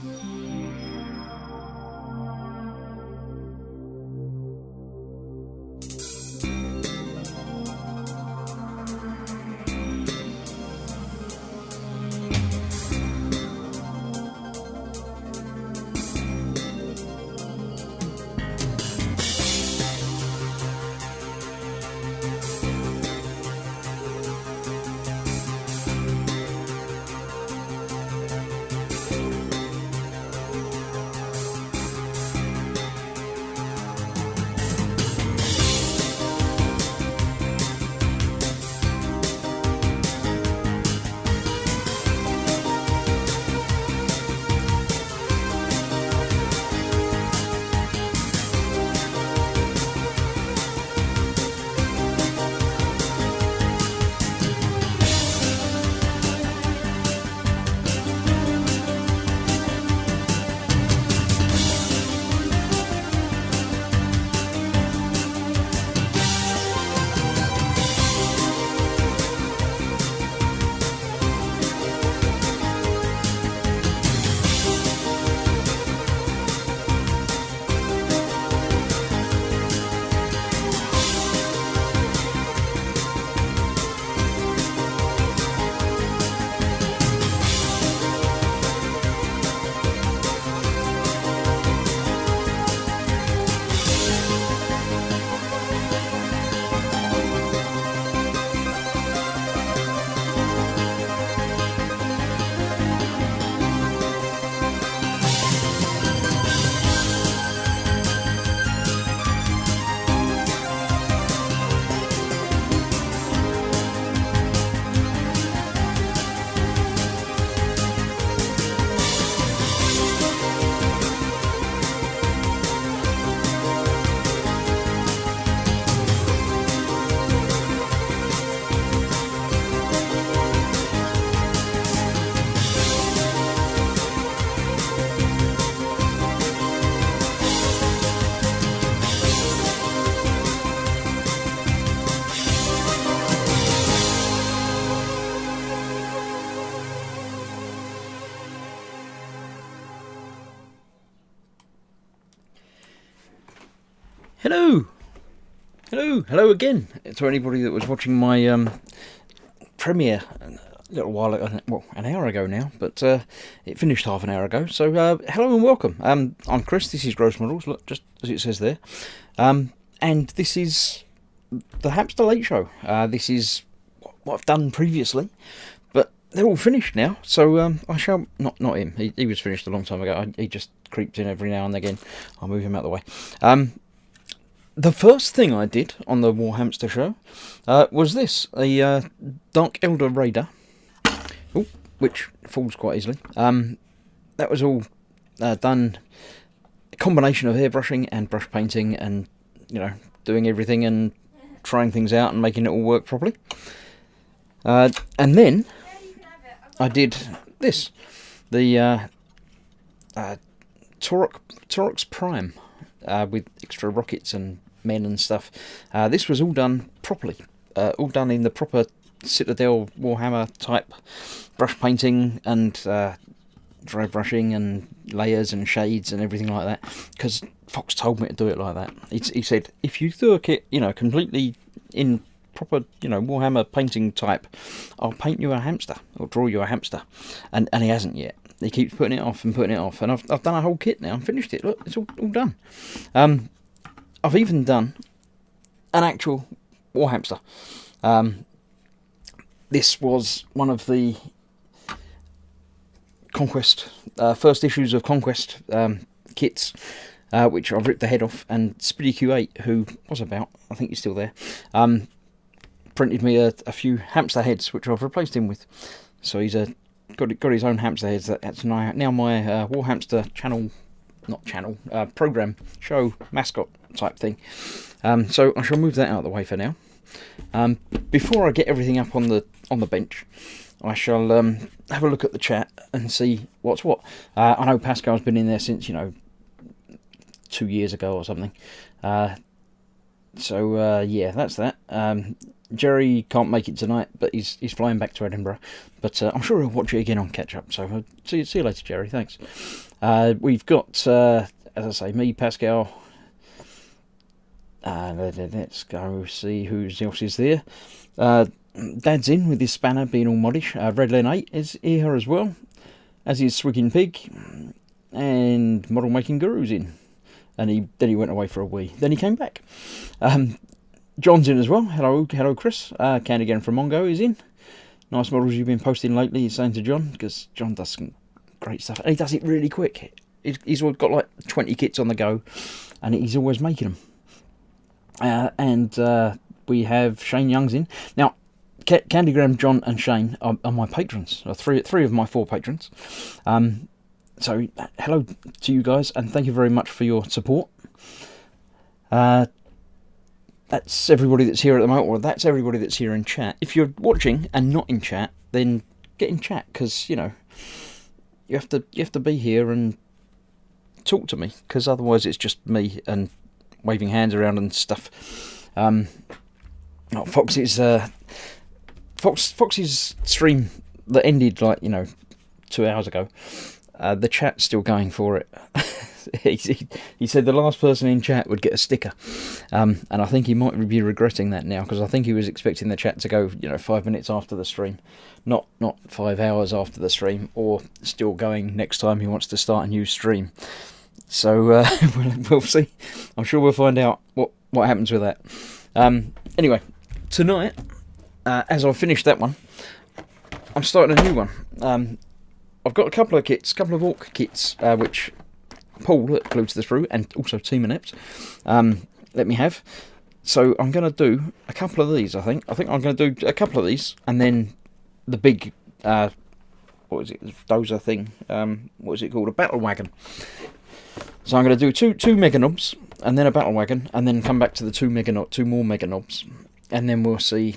Hello! Hello again to anybody that was watching my premiere a little while ago, well, an hour ago now, but it finished half an hour ago. So hello and welcome. I'm Chris, this is Gross Models, look, just as it says there. And this is the Hamster Late Show. This is what I've done previously, but they're all finished now, so I shall... Not him, he was finished a long time ago. He just creeps in every now and again. I'll move him out of the way. The first thing I did on the Warhamster show was this, a Dark Elder Raider, which falls quite easily. That was all done, a combination of airbrushing and brush painting and, you know, doing everything and trying things out and making it all work properly. And then I did this, the Orks Prime. With extra rockets and men and stuff. This was all done properly, all done in the proper Citadel Warhammer type brush painting and dry brushing and layers and shades and everything like that, because Fox told me to do it like that. He said, if you do a kit, you know, completely in proper, you know, Warhammer painting type, I'll paint you a hamster, or draw you a hamster, and he hasn't yet. He keeps putting it off, and I've done a whole kit now and finished it. Look, it's all done. I've even done an actual Warhamster. This was one of the Conquest, first issues of Conquest kits, which I've ripped the head off, and Spiddy Q8, who was about, I think he's still there, printed me a few hamster heads, which I've replaced him with. So he's got his own hamster heads. That's now my Warhamster program, show, mascot type thing. So I shall move that out of the way for now. Before I get everything up on the bench, I shall have a look at the chat and see what's what. I know Pascal's been in there since, you know, 2 years ago or something. So yeah, that's that. Jerry can't make it tonight, but he's flying back to Edinburgh. But I'm sure he'll watch it again on catch up. So see you later, Jerry. Thanks. We've got, as I say, me, Pascal. Let's go see who else is there. Dad's in with his spanner being all modish. Redlen 8 is here as well, as is Swigging Pig, and Model Making Guru's in. And then he went away for a wee. Then he came back. John's in as well. Hello, Chris. Candy again from Mongo is in. Nice models you've been posting lately, he's saying to John, because John does some great stuff. And he does it really quick. He's got like 20 kits on the go, and he's always making them. And we have Shane Young's in. Now, Candygram, John and Shane are my patrons. Three of my 4 patrons. So, hello to you guys, and thank you very much for your support. That's everybody that's here at the moment, or that's everybody that's here in chat. If you're watching and not in chat, then get in chat, because, you know, you have to be here and talk to me, because otherwise it's just me and waving hands around and stuff. Fox's stream that ended, like, you know, 2 hours ago. The chat's still going for it. He said the last person in chat would get a sticker, and I think he might be regretting that now, because I think he was expecting the chat to go, you know, 5 minutes after the stream, not 5 hours after the stream, or still going next time he wants to start a new stream. So we'll see. I'm sure we'll find out what happens with that. Anyway, tonight, as I've finished that one, I'm starting a new one. I've got a couple of Ork kits, which Paul at Glued to the Sprue, and also Team Inept, let me have. So I'm going to do a couple of these, I think. I'm going to do a couple of these, and then the big, what is it, dozer thing, what is it called, a Battlewagon. So I'm going to do two Meganobz, and then a Battlewagon, and then come back to the two more Meganobz, and then we'll see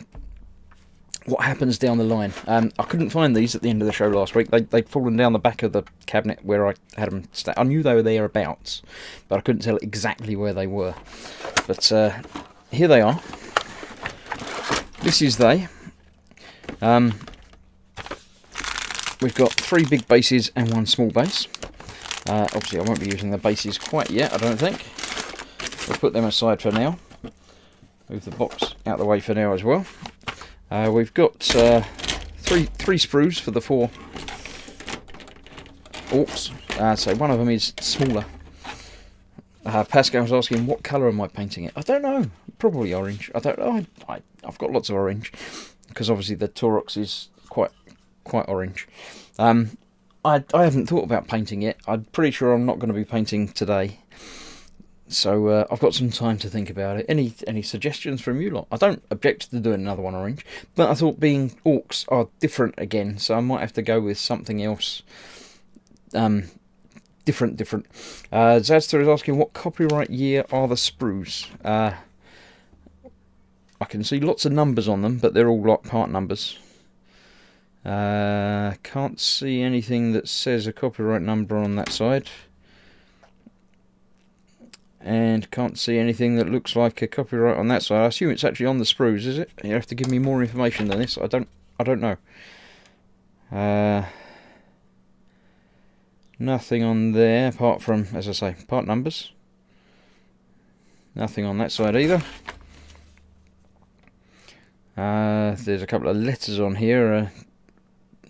what happens down the line. I couldn't find these at the end of the show last week. They'd fallen down the back of the cabinet where I had them. I knew they were thereabouts, but I couldn't tell exactly where they were. But here they are. This is they. We've got 3 big bases and 1 small base. Obviously, I won't be using the bases quite yet, I don't think. We'll put them aside for now. Move the box out of the way for now as well. We've got 3 sprues for the 4 Orks. So one of them is smaller. Pascal's asking, what colour am I painting it? I don't know. Probably orange. I don't know. I've got lots of orange, because obviously the Taurox is quite orange. I haven't thought about painting it. I'm pretty sure I'm not going to be painting today. So I've got some time to think about it. Any suggestions from you lot? I don't object to doing another one orange, but I thought being Orks are different again, so I might have to go with something else. Different. Zadster is asking, what copyright year are the sprues? I can see lots of numbers on them, but they're all like part numbers. Can't see anything that says a copyright number on that side. And can't see anything that looks like a copyright on that side. I assume it's actually on the sprues, is it? You have to give me more information than this. I don't know. Nothing on there apart from, as I say, part numbers. Nothing on that side either. There's a couple of letters on here.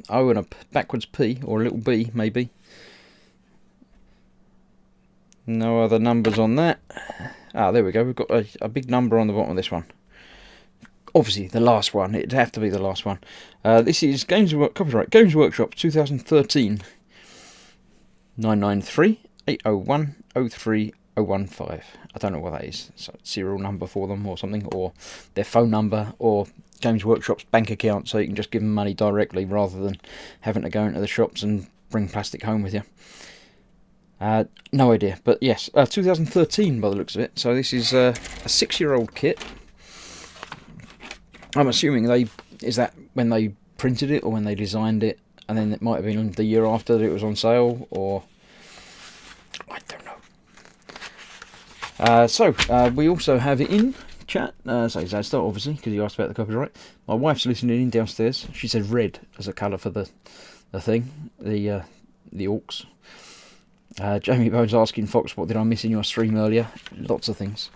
O and a backwards P, or a little B maybe. No other numbers on that. There we go. We've got a big number on the bottom of this one. Obviously, the last one. It'd have to be the last one. This is copyright Games Workshop 2013. 993 801 03015. I don't know what that is. It's a serial number for them or something, or their phone number, or Games Workshop's bank account, so you can just give them money directly rather than having to go into the shops and bring plastic home with you. No idea, but yes, 2013 by the looks of it. So this is a 6-year-old kit. I'm assuming is that when they printed it or when they designed it, and then it might have been the year after that it was on sale, or I don't know. So we also have in chat. Say Zastar, obviously, because you asked about the copyright. My wife's listening in downstairs. She said red as a colour for the thing, the Orks. Jamie Bones asking Fox, what did I miss in your stream earlier? Lots of things.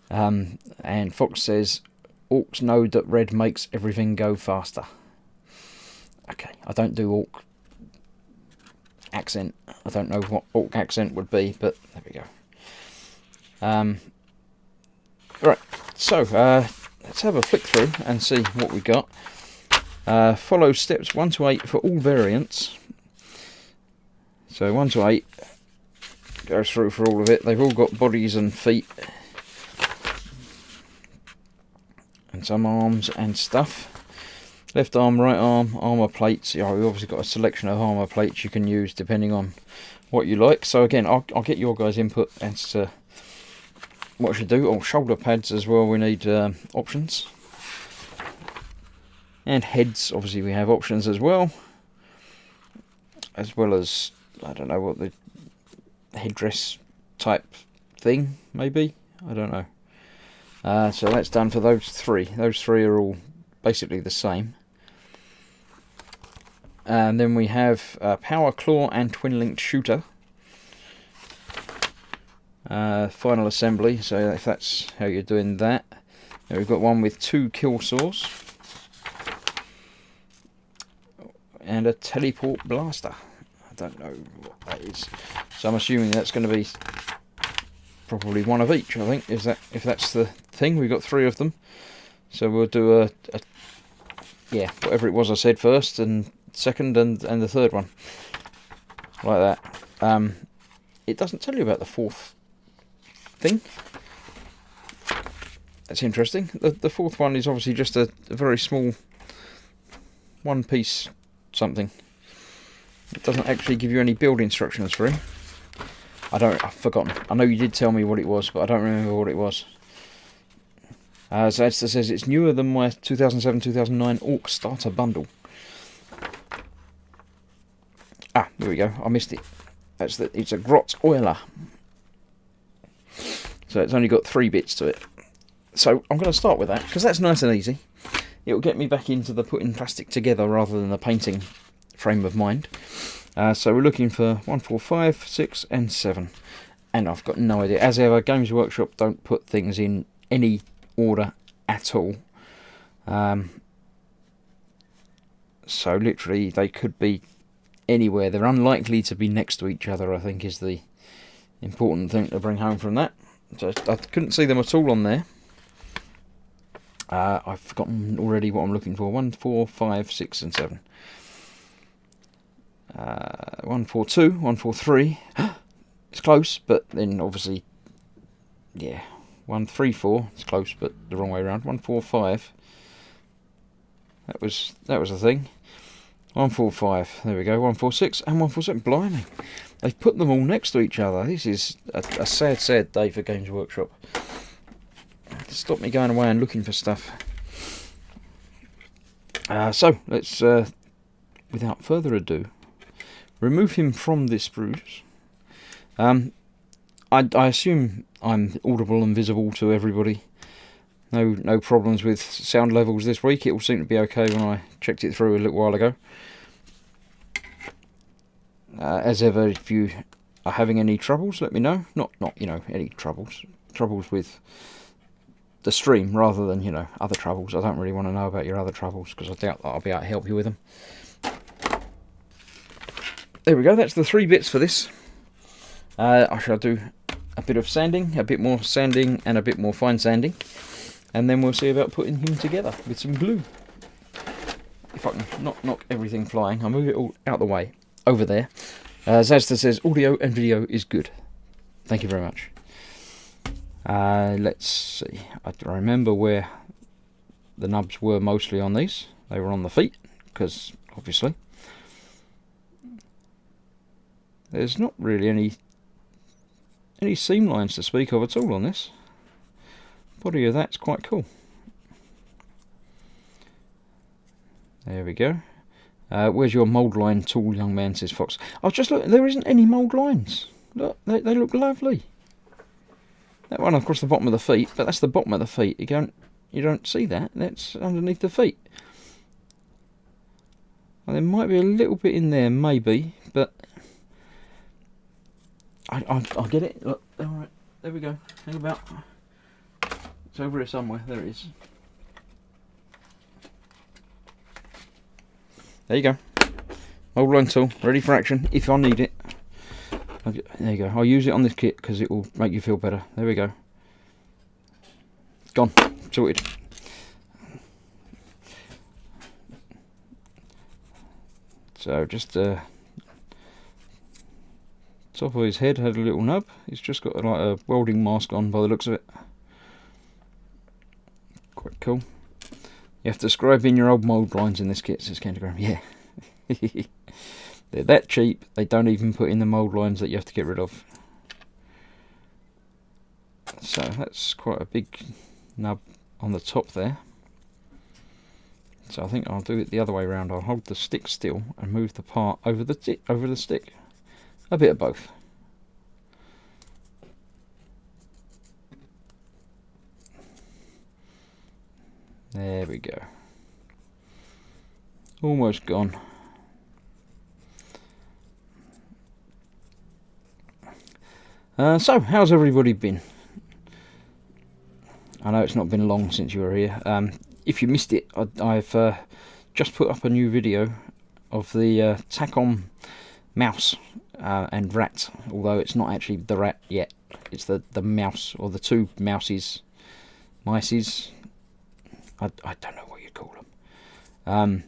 And Fox says, Orks know that red makes everything go faster. Okay, I don't do Ork accent. I don't know what Ork accent would be, but there we go. Right, so let's have a flick through and see what we got. Follow steps 1 to 8 for all variants. So 1 to 8 goes through for all of it. They've all got bodies and feet and some arms and stuff. Left arm, right arm, armour plates. Yeah, we've obviously got a selection of armour plates you can use depending on what you like. So again, I'll get your guys' input as to what I should do. Oh, shoulder pads as well, we need options. And heads, obviously we have options as well. As well as, I don't know what the headdress type thing, maybe? I don't know. So that's done for those three. Those three are all basically the same. And then we have power claw and twin linked shooter. Final assembly, so if that's how you're doing that. Then we've got one with 2 kill saws. And a teleport blaster. I don't know what that is. So I'm assuming that's going to be probably one of each, I think. If that's the thing, we've got 3 of them. So we'll do yeah, whatever it was I said first and second and the third one. Like that. It doesn't tell you about the 4th thing. That's interesting. The 4th one is obviously just a very small one-piece something. It doesn't actually give you any build instructions for it. I've forgotten. I know you did tell me what it was, but I don't remember what it was. So it says it's newer than my 2007-2009 Ork starter bundle. Ah, there we go. I missed it. It's a Grot Oiler. So it's only got 3 bits to it. So I'm going to start with that, because that's nice and easy. It'll get me back into the putting plastic together rather than the painting frame of mind. So we're looking for 1, 4, 5, 6 and 7. And I've got no idea. As ever, Games Workshop don't put things in any order at all. So literally they could be anywhere. They're unlikely to be next to each other, I think, is the important thing to bring home from that. So I couldn't see them at all on there. I've forgotten already what I'm looking for. 1, 4, 5, 6 and 7. 1, 4, 2, 1, 4, 3. It's close, but then obviously, yeah. 1, 3, 4. It's close, but the wrong way around. 1, 4, 5. That was the thing. 1, 4, 5. There we go. 1, 4, 6 and 1, 4, 7. Blimey, they've put them all next to each other. This is a sad, sad day for Games Workshop. Stop me going away and looking for stuff. So let's, without further ado, remove him from this spruce. I assume I'm audible and visible to everybody. No problems with sound levels this week. It all seemed to be okay when I checked it through a little while ago. As ever, if you are having any troubles, let me know. Not any troubles with the stream rather than other troubles. I don't really want to know about your other troubles because I doubt that I'll be able to help you with them. There we go. That's the 3 bits for this. I shall do a bit of sanding, a bit more sanding, and a bit more fine sanding, and then we'll see about putting him together with some glue. If I can not knock everything flying, I'll move it all out the way over there. Zazda says audio and video is good. Thank you very much. Let's see. I remember where the nubs were mostly on these. They were on the feet, because obviously there's not really any seam lines to speak of at all on this. Body of that's quite cool. There we go. Where's your mould line tool, young man, says Fox. I was just looking, there isn't any mould lines. Look, they look lovely. That one across the bottom of the feet, but that's the bottom of the feet. You don't see that. That's underneath the feet. Well, there might be a little bit in there, maybe, but I'll get it. Look, all right, there we go. Hang about. It's over here somewhere. There it is. There you go. Mould line tool, ready for action if I need it. There you go. I'll use it on this kit because it will make you feel better. There we go. Gone. Sorted. So just top of his head had a little nub. He's just got like a welding mask on by the looks of it. Quite cool. You have to scribe in your old mould lines in this kit, says Cantagram. Yeah. They're that cheap, they don't even put in the mould lines that you have to get rid of. So that's quite a big nub on the top there. So I think I'll do it the other way around. I'll hold the stick still and move the part over the stick. A bit of both. There we go. Almost gone. So, how's everybody been? I know it's not been long since you were here. If you missed it, I've just put up a new video of the tack-on mouse and rat, although it's not actually the rat yet. It's the mouse, or the two mices. I don't know what you'd call them.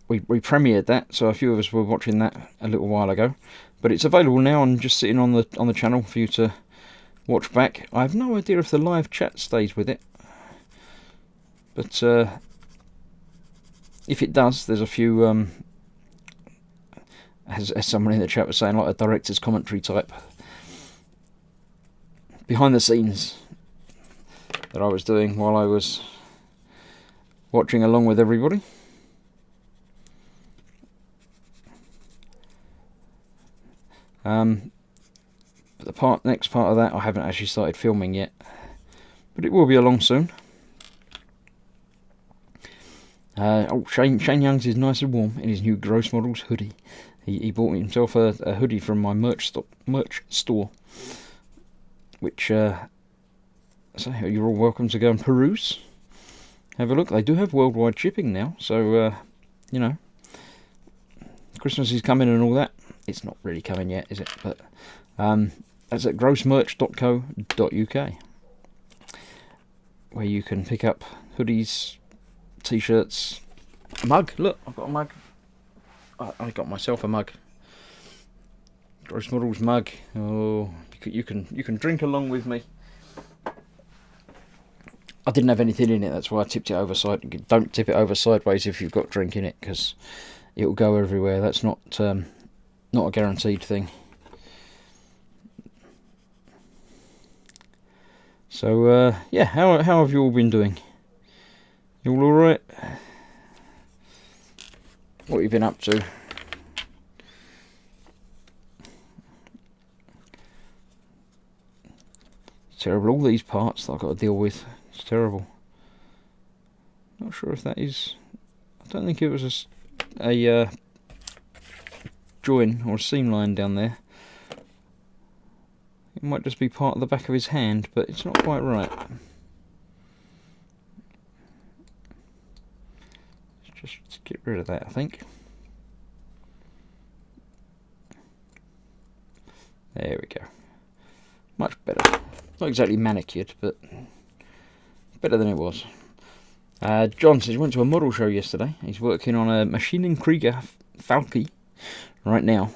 We premiered that, so a few of us were watching that a little while ago. But it's available now and just sitting on the channel for you to watch back. I have no idea if the live chat stays with it, but if it does, there's a few, as someone in the chat was saying, like a director's commentary type behind the scenes that I was doing while I was watching along with everybody. The next part of that I haven't actually started filming yet, but it will be along soon. Shane Young's is nice and warm in his new Gross Models hoodie. He bought himself a hoodie from my merch store, which so you're all welcome to go and peruse. Have a look. They do have worldwide shipping now, so you know, Christmas is coming and all that. It's not really coming yet, is it? But that's at grossmerch.co.uk, where you can pick up hoodies, t-shirts, a mug. Look, I've got a mug. I got myself a mug. Gross Models mug. Oh, you can drink along with me. I didn't have anything in it, that's why I tipped it over side. Don't tip it over sideways if you've got drink in it, because it will go everywhere. That's not a guaranteed thing. So yeah, how have you all been doing? You all alright? What have you been up to? It's terrible, all these parts that I've got to deal with. It's terrible. Not sure if that is... I don't think it was a join or a seam line down there. It might just be part of the back of his hand, but it's not quite right. Let's just get rid of that, I think. There we go. Much better. Not exactly manicured, but better than it was. John says he went to a model show yesterday. He's working on a Maschinenkrieger Falke right now.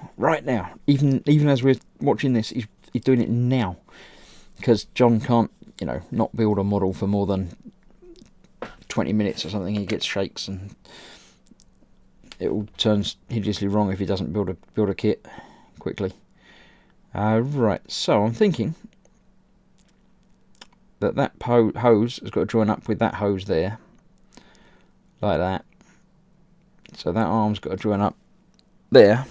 Even as we're watching this, he's doing it now, because John can't, you know, not build a model for more than 20 minutes or something. He gets shakes and it all turns hideously wrong if he doesn't build a kit quickly. Right, so I'm thinking that hose has got to join up with that hose there, like that. So that arm's got to join up there.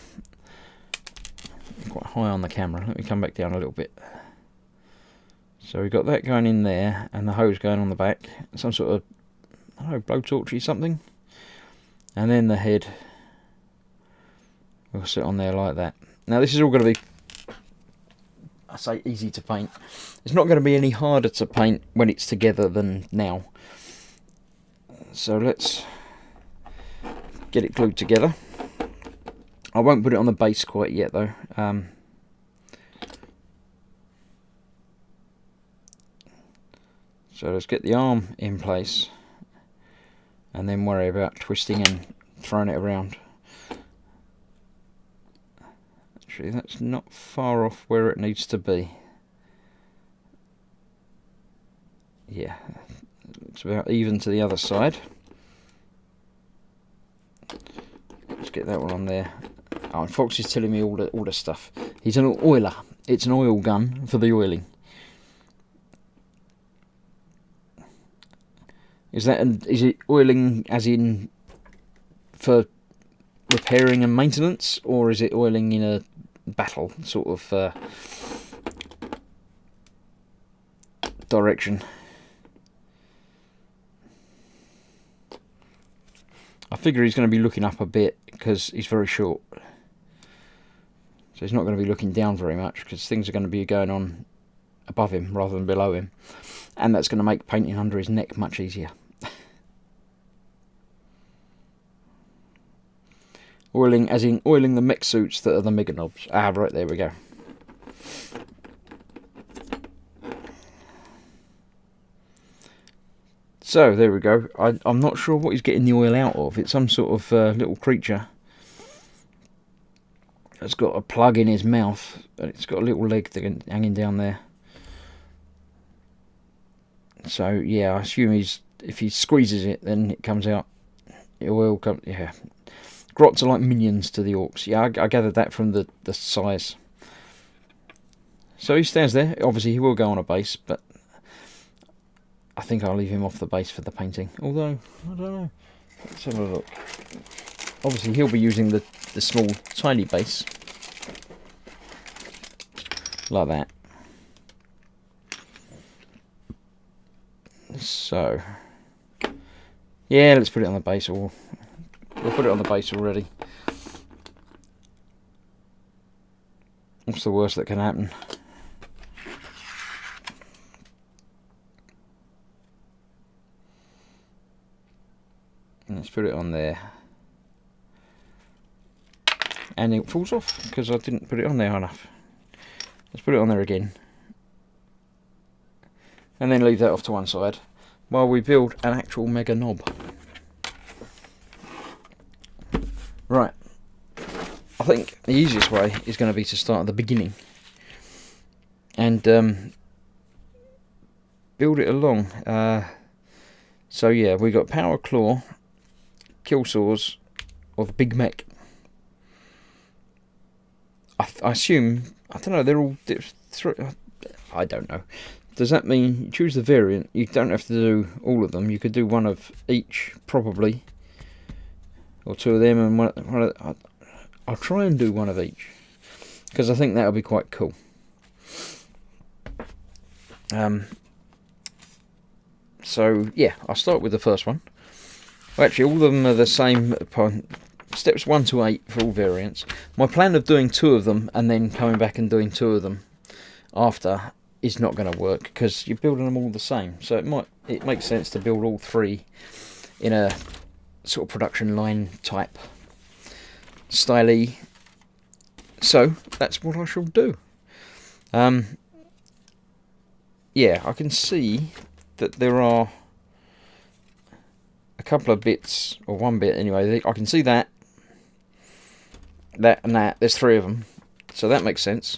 Quite high on the camera. Let me come back down a little bit. So we've got that going in there, and the hose going on the back. Some sort of, I don't know, blowtorchy something. And then the head will sit on there like that. Now this is all going to be, I say, easy to paint. It's not going to be any harder to paint when it's together than now. So let's get it glued together. I won't put it on the base quite yet though. So let's get the arm in place and then worry about twisting and throwing it around. Actually, that's not far off where it needs to be. Yeah, it's about even to the other side. Let's get that one on there. Oh, and Fox is telling me all the stuff. He's an oiler. It's an oil gun for the oiling. Is it oiling as in for repairing and maintenance, or is it oiling in a battle sort of direction? I figure he's going to be looking up a bit because he's very short. So he's not going to be looking down very much because things are going to be going on above him rather than below him. And that's going to make painting under his neck much easier. Oiling, as in oiling the mech suits that are the Meganobz. Ah, right, there we go. So, there we go. I'm not sure what he's getting the oil out of. It's some sort of little creature. It's got a plug in his mouth. And it's got a little leg hanging down there. So, yeah, I assume if he squeezes it, then it comes out. It will come, yeah. Grots are like minions to the Orks. Yeah, I gathered that from the size. So he stands there. Obviously, he will go on a base, but I think I'll leave him off the base for the painting. Although, I don't know. Let's have a look. Obviously, he'll be using the small, tiny base. Like that. So, yeah, let's put it on the base. Or we'll put it on the base already. What's the worst that can happen? Let's put it on there. And it falls off because I didn't put it on there enough. Let's put it on there again. And then leave that off to one side while we build an actual Meganobz. Right. I think the easiest way is going to be to start at the beginning. And build it along. So yeah, we got power claw, kill saws, or the big mech. I assume, I don't know, they're all I don't know. Does that mean you choose the variant? You don't have to do all of them. You could do one of each, probably, or two of them, and one of, I'll try and do one of each because I think that'll be quite cool. So yeah, I'll start with the first one. Well, actually, all of them are the same upon steps 1 to 8 for all variants. My plan of doing 2 of them and then coming back and doing 2 of them after is not going to work because you're building them all the same. So it makes sense to build all 3 in a sort of production line type style. So that's what I shall do. Yeah, I can see that there are a couple of bits, or one bit anyway. I can see that, and that. There's 3 of them, so that makes sense.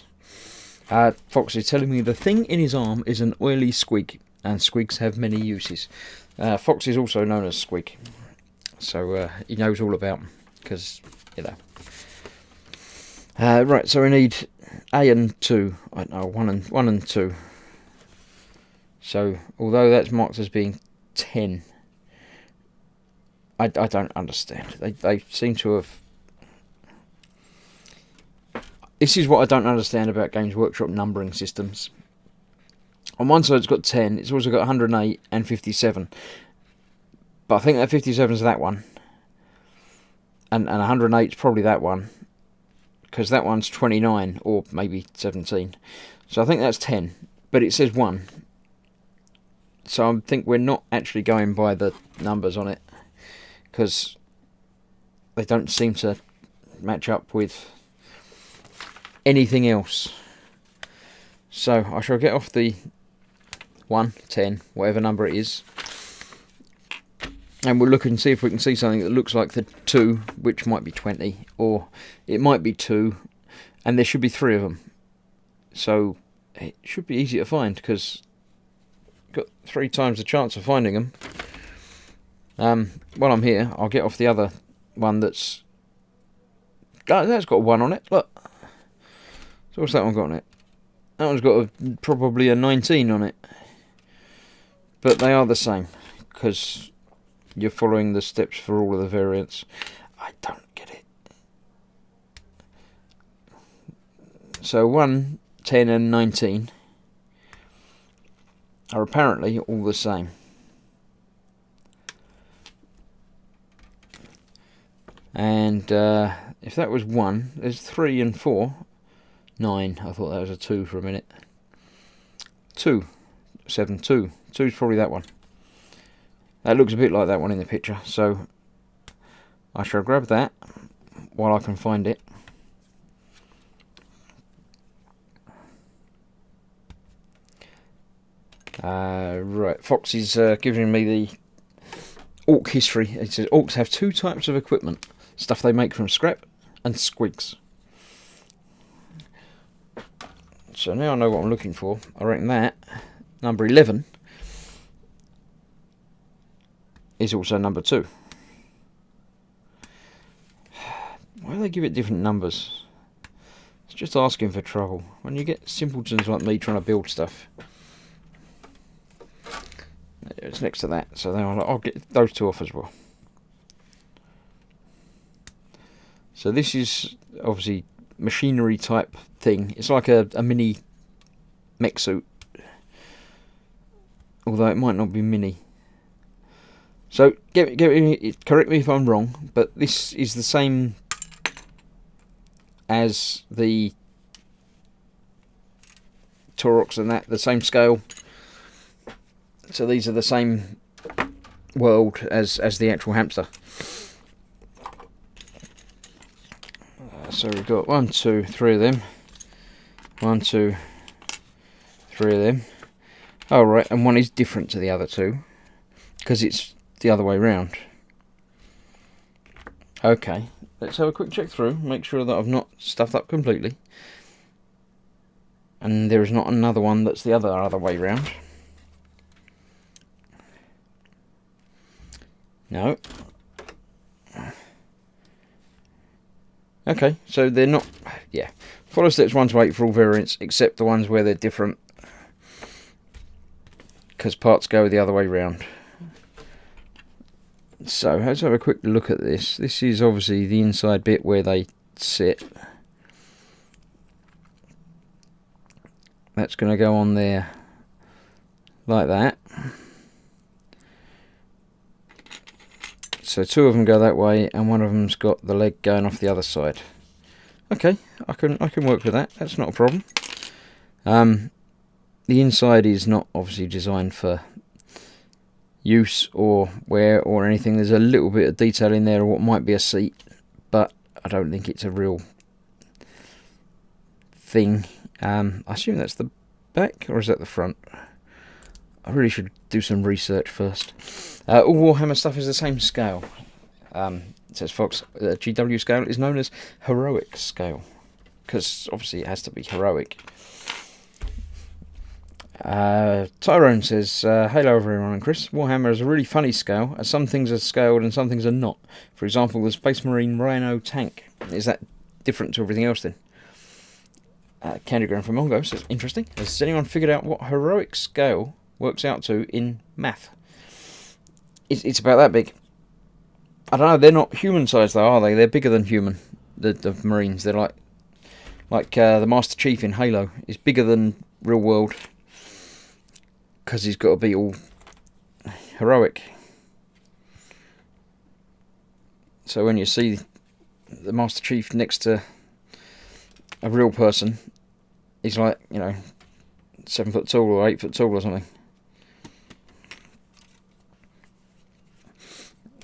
Fox is telling me the thing in his arm is an oily squig, and squigs have many uses. Fox is also known as Squig, so he knows all about them, because, you know. Right, so we need A and 2. I don't know, 1 and 2. So, although that's marked as being 10, I don't understand. They seem to have... This is what I don't understand about Games Workshop numbering systems. On one side it's got 10, it's also got 108 and 57. But I think that 57 is that one. And 108 is probably that one. Because that one's 29, or maybe 17. So I think that's 10. But it says 1. So I think we're not actually going by the numbers on it. Because they don't seem to match up with anything else. So I shall get off the 1, 10, whatever number it is. And we'll look and see if we can see something that looks like the 2, which might be 20. Or it might be 2, and there should be 3 of them. So it should be easy to find, because got 3 times the chance of finding them. While I'm here, I'll get off the other one that's got a 1 on it. Look. So what's that one got on it? That one's got probably a 19 on it. But they are the same, because you're following the steps for all of the variants. I don't get it. So 1, 10 and 19 are apparently all the same. And if that was 1, there's 3 and 4. 9. I thought that was a 2 for a minute. 2. 7, 2. 2 is probably that one. That looks a bit like that one in the picture. So I shall grab that while I can find it. Right, Fox is giving me the Ork history. It says Orks have 2 types of equipment. Stuff they make from scrap and squigs. So now I know what I'm looking for. I reckon that number 11 is also number 2. Why do they give it different numbers? It's just asking for trouble. When you get simpletons like me trying to build stuff. It's next to that, so then I'll get those 2 off as well. So this is obviously machinery type thing. It's like a mini mech suit, although it might not be mini. So correct me if I'm wrong, but this is the same as the Orks and that, the same scale. So these are the same world as the actual hamster. So we've got 1, 2, 3 of them. 1, 2, 3 of them. Oh right, and one is different to the other 2 because it's the other way round. Okay, let's have a quick check through, make sure that I've not stuffed up completely. And there is not another one that's the other way round. No. Okay, so they're not... Yeah. Follow steps 1 to 8 for all variants, except the ones where they're different. Because parts go the other way round. So, let's have a quick look at this. This is obviously the inside bit where they sit. That's going to go on there like that. So 2 of them go that way, and 1 of them's got the leg going off the other side. Okay, I can work with that. That's not a problem. The inside is not obviously designed for use or wear or anything. There's a little bit of detail in there of what might be a seat, but I don't think it's a real thing. I assume that's the back, or is that the front? I really should do some research first. All Warhammer stuff is the same scale. It says Fox, GW scale is known as heroic scale, because obviously it has to be heroic. Tyrone says, hello everyone and Chris. Warhammer is a really funny scale, as some things are scaled and some things are not. For example, the Space Marine Rhino tank. Is that different to everything else then? Candygram from Mongo says, interesting. Has anyone figured out what heroic scale works out to in math? It's about that big. I don't know, they're not human sized though, are they? They're bigger than human, the Marines. They're like the Master Chief in Halo is bigger than real world. because he's got to be all heroic. So when you see the Master Chief next to a real person, he's like, you know, 7 foot tall or 8 foot tall or something.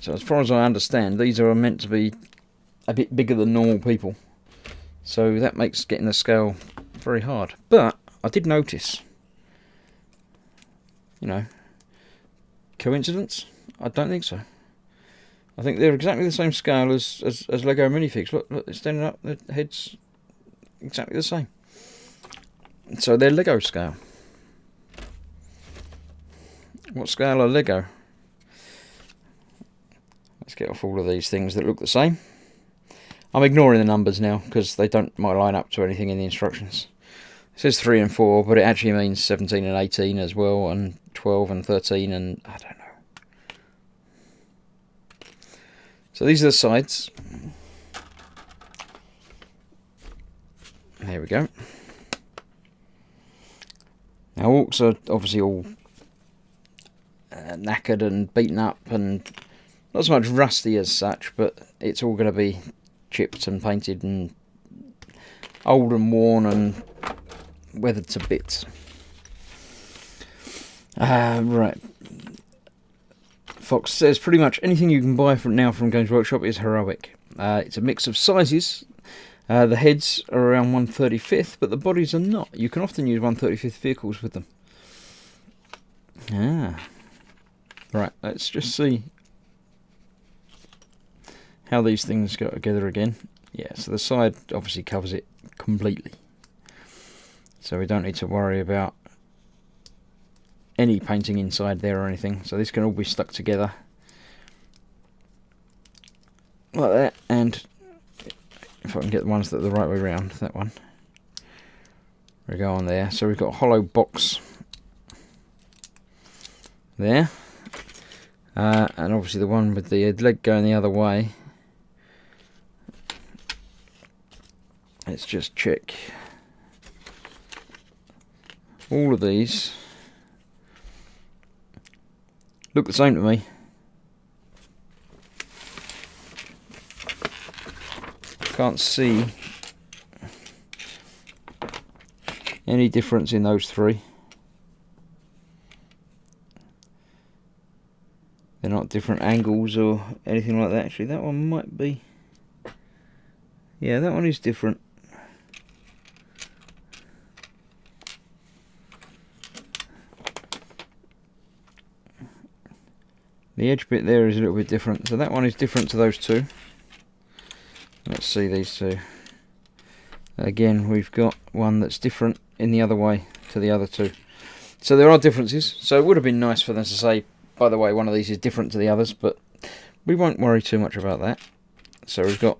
So as far as I understand, these are meant to be a bit bigger than normal people. So that makes getting the scale very hard. But I did notice, you know, coincidence? I don't think so. I think they're exactly the same scale as Lego minifigs. Look, they're standing up, their heads exactly the same. So they're Lego scale. What scale are Lego? Let's get off all of these things that look the same. I'm ignoring the numbers now because they don't might line up to anything in the instructions. It says 3 and 4, but it actually means 17 and 18 as well, and 12 and 13, and I don't know. So these are the sides. There we go. Now Orks are obviously all knackered and beaten up, and not so much rusty as such, but it's all going to be chipped and painted and old and worn and weathered to bits. Right. Fox says pretty much anything you can buy from Games Workshop is heroic. It's a mix of sizes. The heads are around 1/35th, but the bodies are not. You can often use 1/35th vehicles with them. Right, let's just see how these things go together again. Yeah, so the side obviously covers it completely. So we don't need to worry about any painting inside there or anything. So this can all be stuck together like that. And if I can get the ones that are the right way around, that one. We go on there. So we've got a hollow box there. And obviously the one with the leg going the other way. Let's just check. All of these look the same to me. Can't see any difference in those three. They're not different angles or anything like that. Actually, that one might be. Yeah, that one is different. The edge bit there is a little bit different, so that one is different to those two. Let's see these two. Again, we've got one that's different in the other way to the other two. So there are differences, so it would have been nice for them to say, by the way, one of these is different to the others, but we won't worry too much about that. So we've got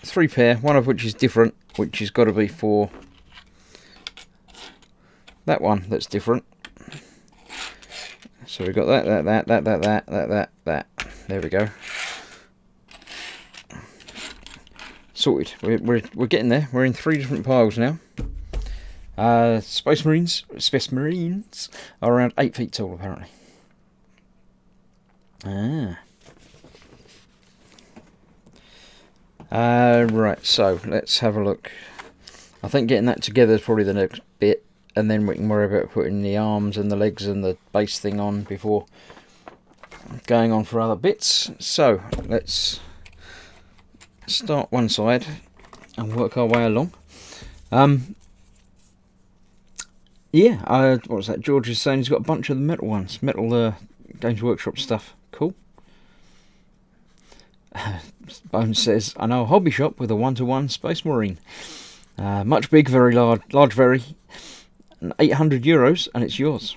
3 pair, one of which is different, which has got to be for that one that's different. So we've got that. There we go. Sorted. We're getting there. We're in 3 different piles now. Space Marines are around 8 feet tall, apparently. Right, so let's have a look. I think getting that together is probably the next bit, and then we can worry about putting the arms and the legs and the base thing on before going on for other bits. So let's start one side and work our way along. What was that? George is saying he's got a bunch of the metal ones, metal Games Workshop stuff. Cool. Bones says, I know a hobby shop with a 1-to-1 Space Marine. Much big, very large, very. 800 euros, and it's yours.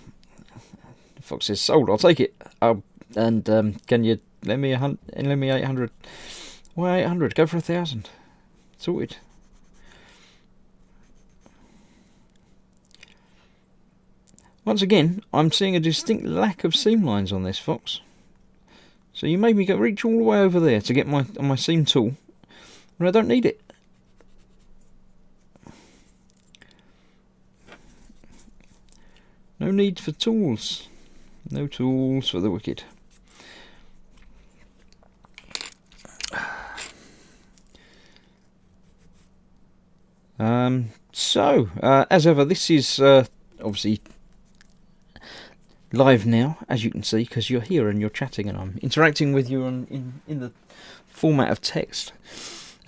Fox says, sold, I'll take it. And can you lend me 800? Why 800? Go for 1,000. Sorted. Once again, I'm seeing a distinct lack of seam lines on this, Fox. So you made me reach all the way over there to get my seam tool, when I don't need it. No need for tools. No tools for the wicked. As ever, this is obviously live now, as you can see, because you're here and you're chatting and I'm interacting with you in the format of text.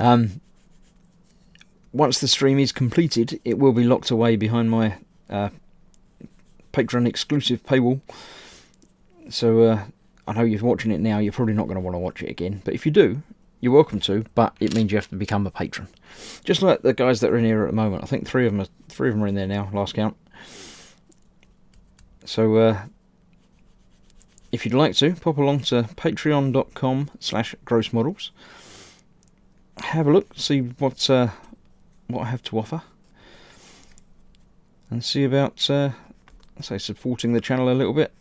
Once the stream is completed, it will be locked away behind my Patreon exclusive paywall. So I know you're watching it now, you're probably not going to want to watch it again, but if you do, you're welcome to, but it means you have to become a patron. Just like the guys that are in here at the moment. I think three of them are in there now, last count. So if you'd like to, pop along to patreon.com/grossmodels. Have a look, see what I have to offer, and see about supporting the channel a little bit.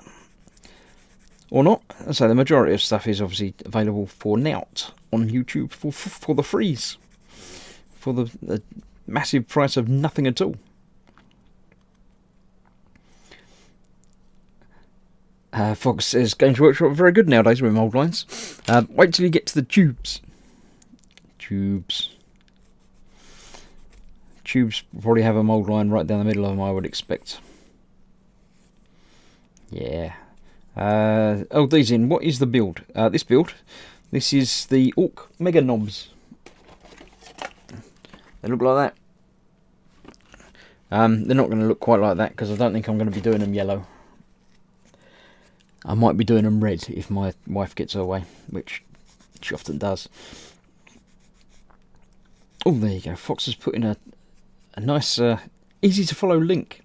Or not. So the majority of stuff is obviously available for Nout on YouTube for the freeze. For the massive price of nothing at all. Fox says, Games Workshop are very good nowadays with mould lines. Wait till you get to the tubes. Tubes probably have a mould line right down the middle of them, I would expect. Yeah. These in. What is the build? This is the Ork Meganobz. They look like that. They're not going to look quite like that because I don't think I'm going to be doing them yellow. I might be doing them red if my wife gets her way, which she often does. Oh, there you go. Fox has put in a nice, easy to follow link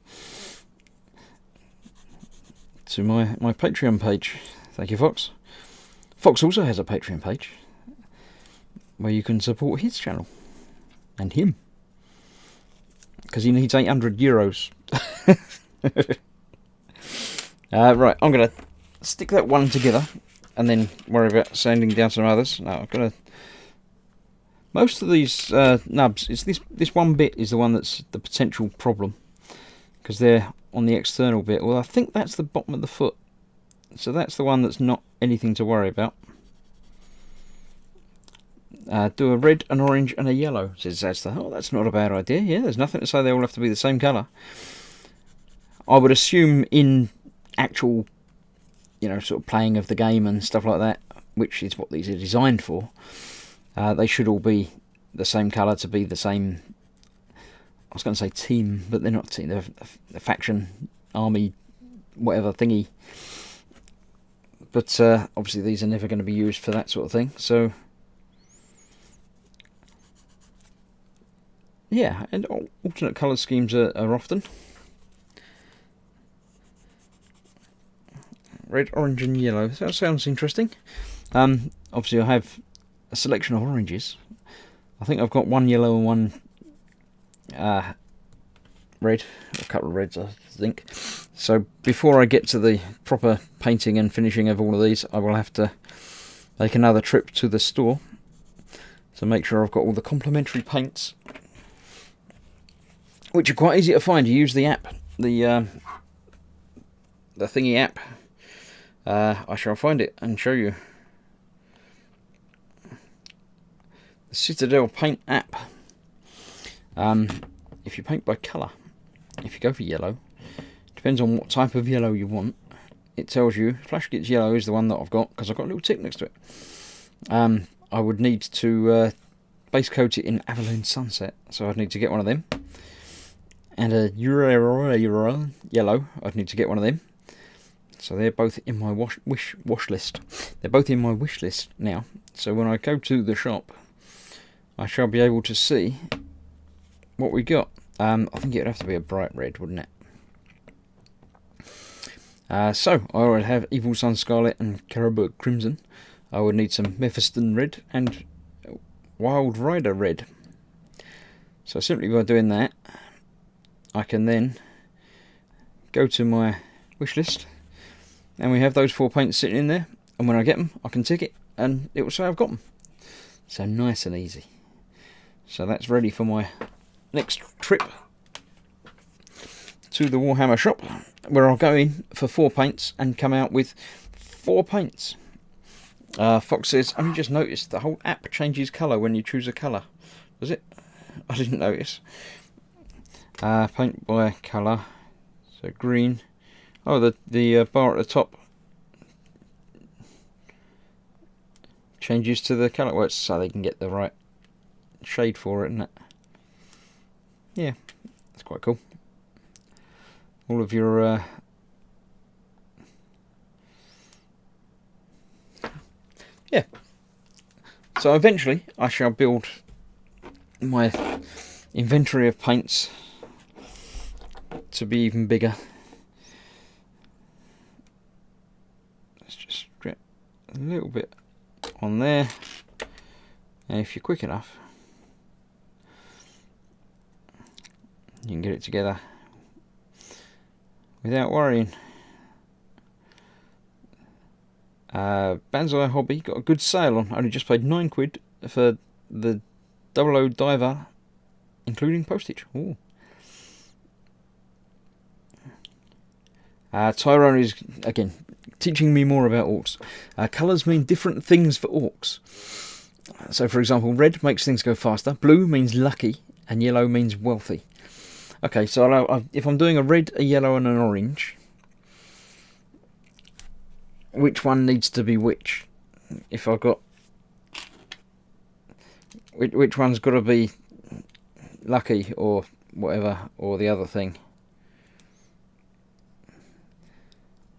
to my Patreon page. Thank you, Fox. Fox also has a Patreon page where you can support his channel and him because he needs 800 euros. Right, I'm gonna stick that one together and then worry about sanding down some others. No, I'm gonna. Most of these nubs, it's this one bit is the one that's the potential problem because they're on the external bit. Well, I think that's the bottom of the foot, so that's the one that's not anything to worry about. Do a red, an orange, and a yellow. Says that's not a bad idea. Yeah, there's nothing to say they all have to be the same colour. I would assume in actual, sort of playing of the game and stuff like that, which is what these are designed for. They should all be the same colour to be the same. I was going to say team, but they're not team. They're a faction, army, whatever thingy. But obviously these are never going to be used for that sort of thing. So yeah, and alternate colour schemes are often. Red, orange and yellow. That sounds interesting. Obviously I have a selection of oranges. I think I've got one yellow and one red, or a couple of reds I think. So before I get to the proper painting and finishing of all of these, I will have to make another trip to the store to make sure I've got all the complementary paints, which are quite easy to find. You use the app, the thingy app. I shall find it and show you. The Citadel Paint app. If you paint by colour, if you go for yellow, depends on what type of yellow you want. It tells you Flash Gets Yellow is the one that I've got because I've got a little tick next to it. I would need to base coat it in Avalon Sunset, so I'd need to get one of them. And a Euro yellow, I'd need to get one of them. So they're both in my wash list. They're both in my wish list now. So when I go to the shop, I shall be able to see what we got. I think it would have to be a bright red, wouldn't it? So I already have Evil Sun Scarlet and Caribou Crimson. I would need some Mephiston Red and Wild Rider Red. So simply by doing that, I can then go to my wish list, and we have those 4 paints sitting in there, and when I get them I can tick it and it will say I've got them. So nice and easy. So that's ready for my next trip to the Warhammer shop, where I'll go in for 4 paints and come out with 4 paints. Fox says, only just noticed the whole app changes colour when you choose a colour. Does it? I didn't notice. Paint by colour. So green. Oh, the bar at the top changes to the colour. Well, it's so they can get the right shade for it, isn't it? Yeah, that's quite cool. All of your yeah. So eventually I shall build my inventory of paints to be even bigger. Let's just strip a little bit on there, and if you're quick enough you can get it together without worrying. Banzai Hobby got a good sale on. Only just paid £9 for the 00 diver, including postage. Ooh. Tyrone is again teaching me more about orcs. Colours mean different things for orcs. So, for example, red makes things go faster, blue means lucky, and yellow means wealthy. Okay, so if I'm doing a red, a yellow, and an orange, which one needs to be which? If I've got which one's got to be lucky or whatever, or the other thing?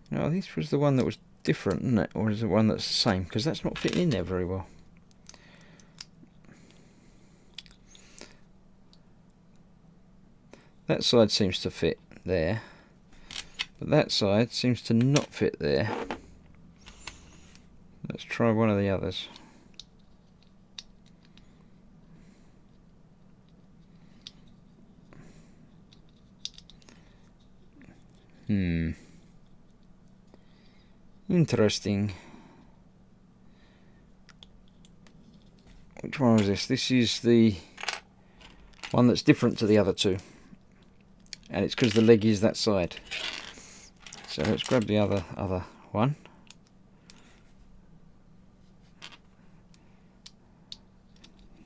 No, this was the one that was different, isn't it? Or is it one that's the same? Because that's not fitting in there very well. That side seems to fit there, but that side seems to not fit there. Let's try one of the others. Interesting. Which one was this? This is the one that's different to the other two. And it's because the leg is that side. So let's grab the other one.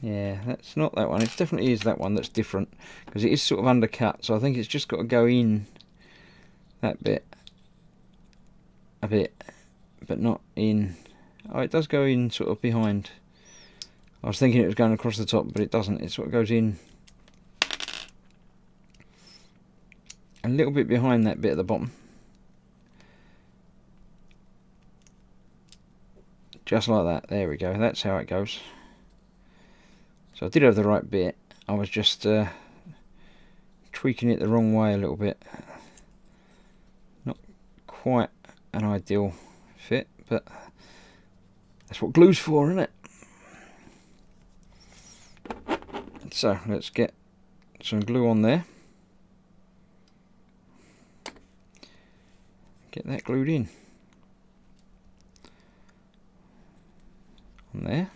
Yeah, that's not that one. It definitely is that one that's different, because it is sort of undercut. So I think it's just got to go in that bit a bit, but not in. Oh, it does go in sort of behind. I was thinking it was going across the top, but it doesn't. It sort of goes in a little bit behind that bit at the bottom. Just like that. There we go. That's how it goes. So I did have the right bit. I was just tweaking it the wrong way a little bit. Not quite an ideal fit, but that's what glue's for, isn't it? So let's get some glue on there. Get that glued in. On there.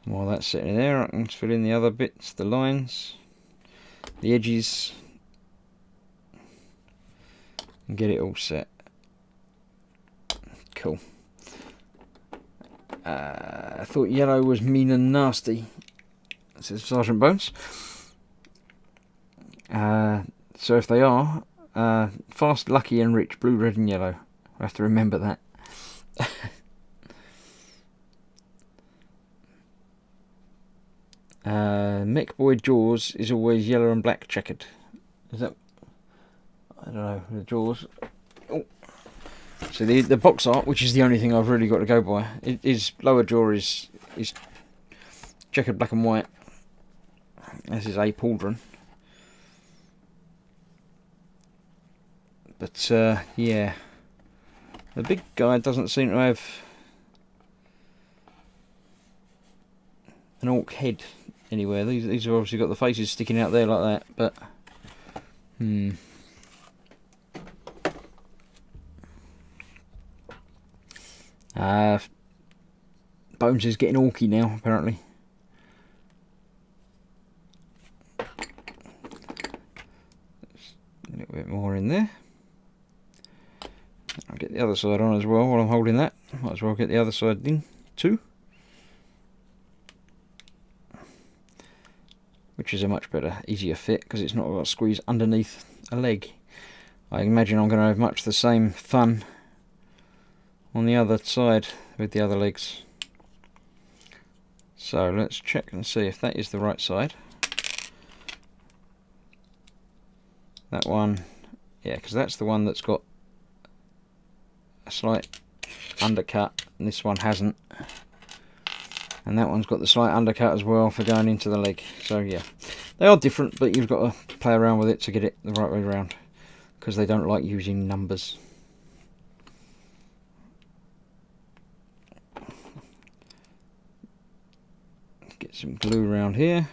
And while that's sitting there, I can fill in the other bits, the lines, the edges, and get it all set. Cool. I thought yellow was mean and nasty, says Sergeant Bones. So if they are, fast, lucky and rich, blue, red and yellow. I have to remember that. Mech Boy Jaws is always yellow and black checkered. Is that? I don't know. The Jaws. Oh. So the box art, which is the only thing I've really got to go by, is lower jaw is checkered black and white. This is a pauldron. But yeah, the big guy doesn't seem to have an orc head anywhere. These have obviously got the faces sticking out there like that, but Bones is getting orky now, apparently. A little bit more in there. the other side on as well while I'm holding that. Might as well get the other side in too. Which is a much better, easier fit because it's not got to squeeze underneath a leg. I imagine I'm going to have much the same fun on the other side with the other legs. So let's check and see if that is the right side. That one, yeah, because that's the one that's got a slight undercut and this one hasn't. And that one's got the slight undercut as well for going into the leg. So yeah, they are different, but you've got to play around with it to get it the right way around, because they don't like using numbers. Get some glue around here.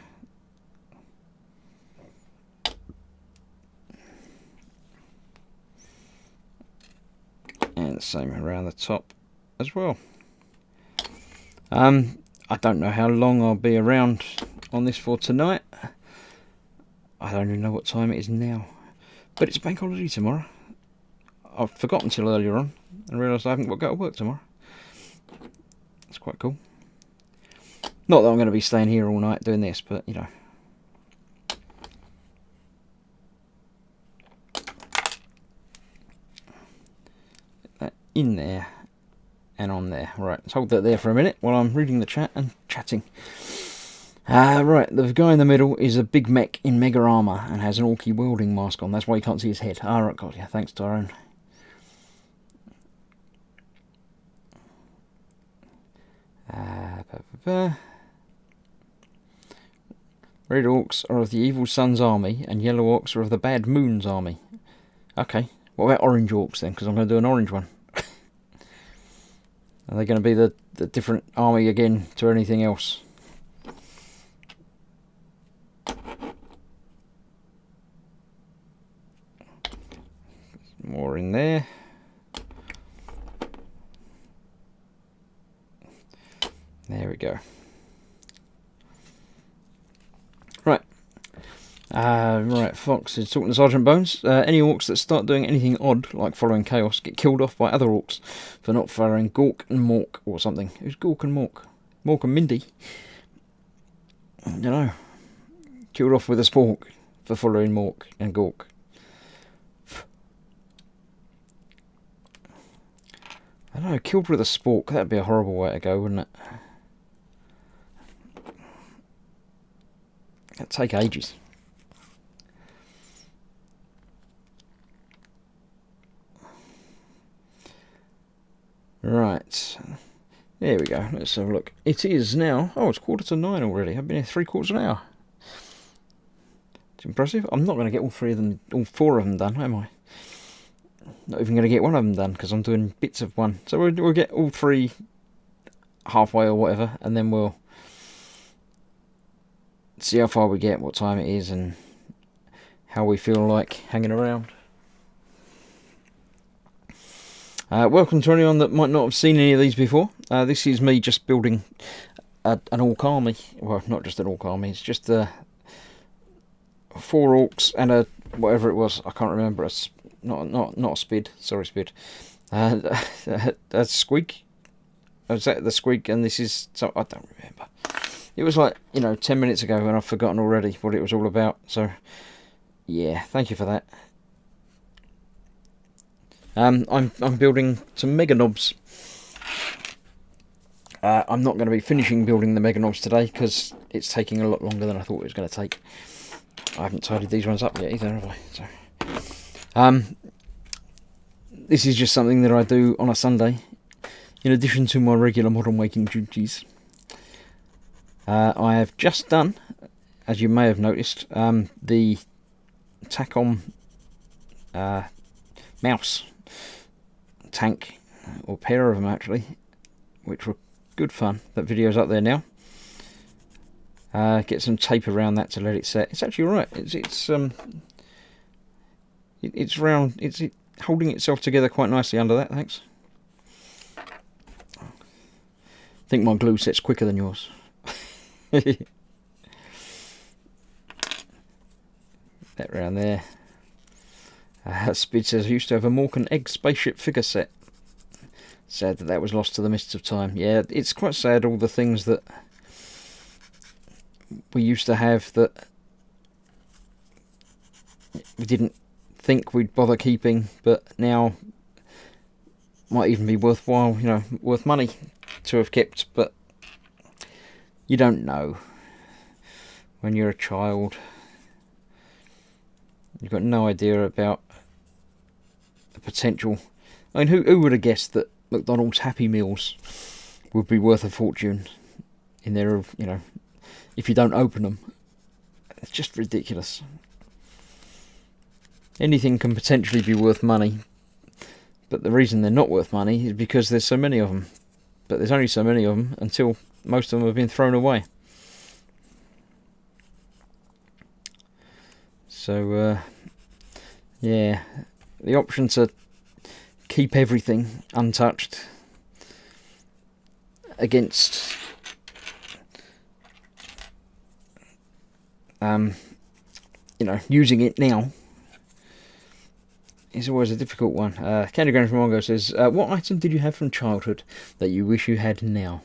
And the same around the top as well. I don't know how long I'll be around on this for tonight. I don't even know what time it is now. But it's bank holiday tomorrow. I've forgotten till earlier on and realised I haven't got to go to work tomorrow. It's quite cool. Not that I'm going to be staying here all night doing this, but you know. Get that in there and on there. Right, let's hold that there for a minute while I'm reading the chat and chatting. Right, the guy in the middle is a big mech in mega armour and has an orky welding mask on. That's why you can't see his head. Right, got you. Thanks, Tyrone. Red Orks are of the Evil Sun's army, and Yellow Orks are of the Bad Moon's army. Okay, what about Orange Orks then? Because I'm going to do an orange one. Are they going to be the different army again to anything else? More in there. There we go. Right. Right, Fox is talking to Sergeant Bones. Any orcs that start doing anything odd, like following chaos, get killed off by other orcs for not following Gork and Mork or something. Who's Gork and Mork? Mork and Mindy? I don't know. Killed off with a spork for following Mork and Gork. I don't know, killed with a spork. That'd be a horrible way to go, wouldn't it? That'd take ages. Right. There we go. Let's have a look. It is now... Oh, it's 9:15 already. I've been here 3/4 of an hour. It's impressive. I'm not going to get all 4 of them done, am I? Not even going to get one of them done, because I'm doing bits of one. So we'll get all 3 halfway or whatever, and then we'll see how far we get, what time it is, and how we feel like hanging around. Welcome to anyone that might not have seen any of these before. This is me just building an Ork army. Well, not just an Ork army, it's just 4 Orks and a whatever it was. I can't remember. Not a Spid. Sorry, Spid. A Squeak. Was that the Squeak? And this is... So I don't remember. It was like, 10 minutes ago, and I've forgotten already what it was all about. So, yeah, thank you for that. I'm building some Meganobz. I'm not going to be finishing building the Meganobz today because it's taking a lot longer than I thought it was going to take. I haven't tidied these ones up yet either, have I? So, this is just something that I do on a Sunday, in addition to my regular model making duties. I have just done, as you may have noticed, the Tacom mouse tank, or pair of them actually, which were good fun. That video's up there now. Get some tape around that to let it set. It's actually alright. It's round. It's holding itself together quite nicely under that. Thanks. I think my glue sets quicker than yours. That round there. Spid says I used to have a Mork and Egg spaceship figure set. Sad that that was lost to the mists of time. Yeah, it's quite sad, all the things that we used to have that we didn't think we'd bother keeping, but now might even be worthwhile, you know, worth money to have kept, but you don't know. When you're a child, you've got no idea about the potential. I mean, who would have guessed that McDonald's Happy Meals would be worth a fortune in there, you know, if you don't open them? It's just ridiculous. Anything can potentially be worth money, but the reason they're not worth money is because there's so many of them. But there's only so many of them until most of them have been thrown away. So, yeah, the option to keep everything untouched against you know, using it now is always a difficult one. Candy Grand from Mongo says, what item did you have from childhood that you wish you had now?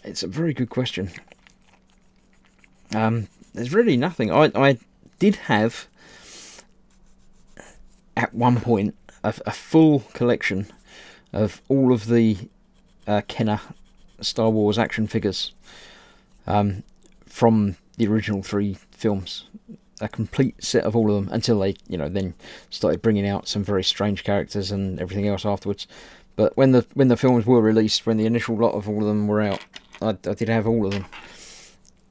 It's a very good question. There's really nothing. I did have, at one point, a full collection of all of the Kenner Star Wars action figures from the original 3 films. A complete set of all of them, until they, you know, then started bringing out some very strange characters and everything else afterwards. But when the films were released, when the initial lot of all of them were out, I did have all of them,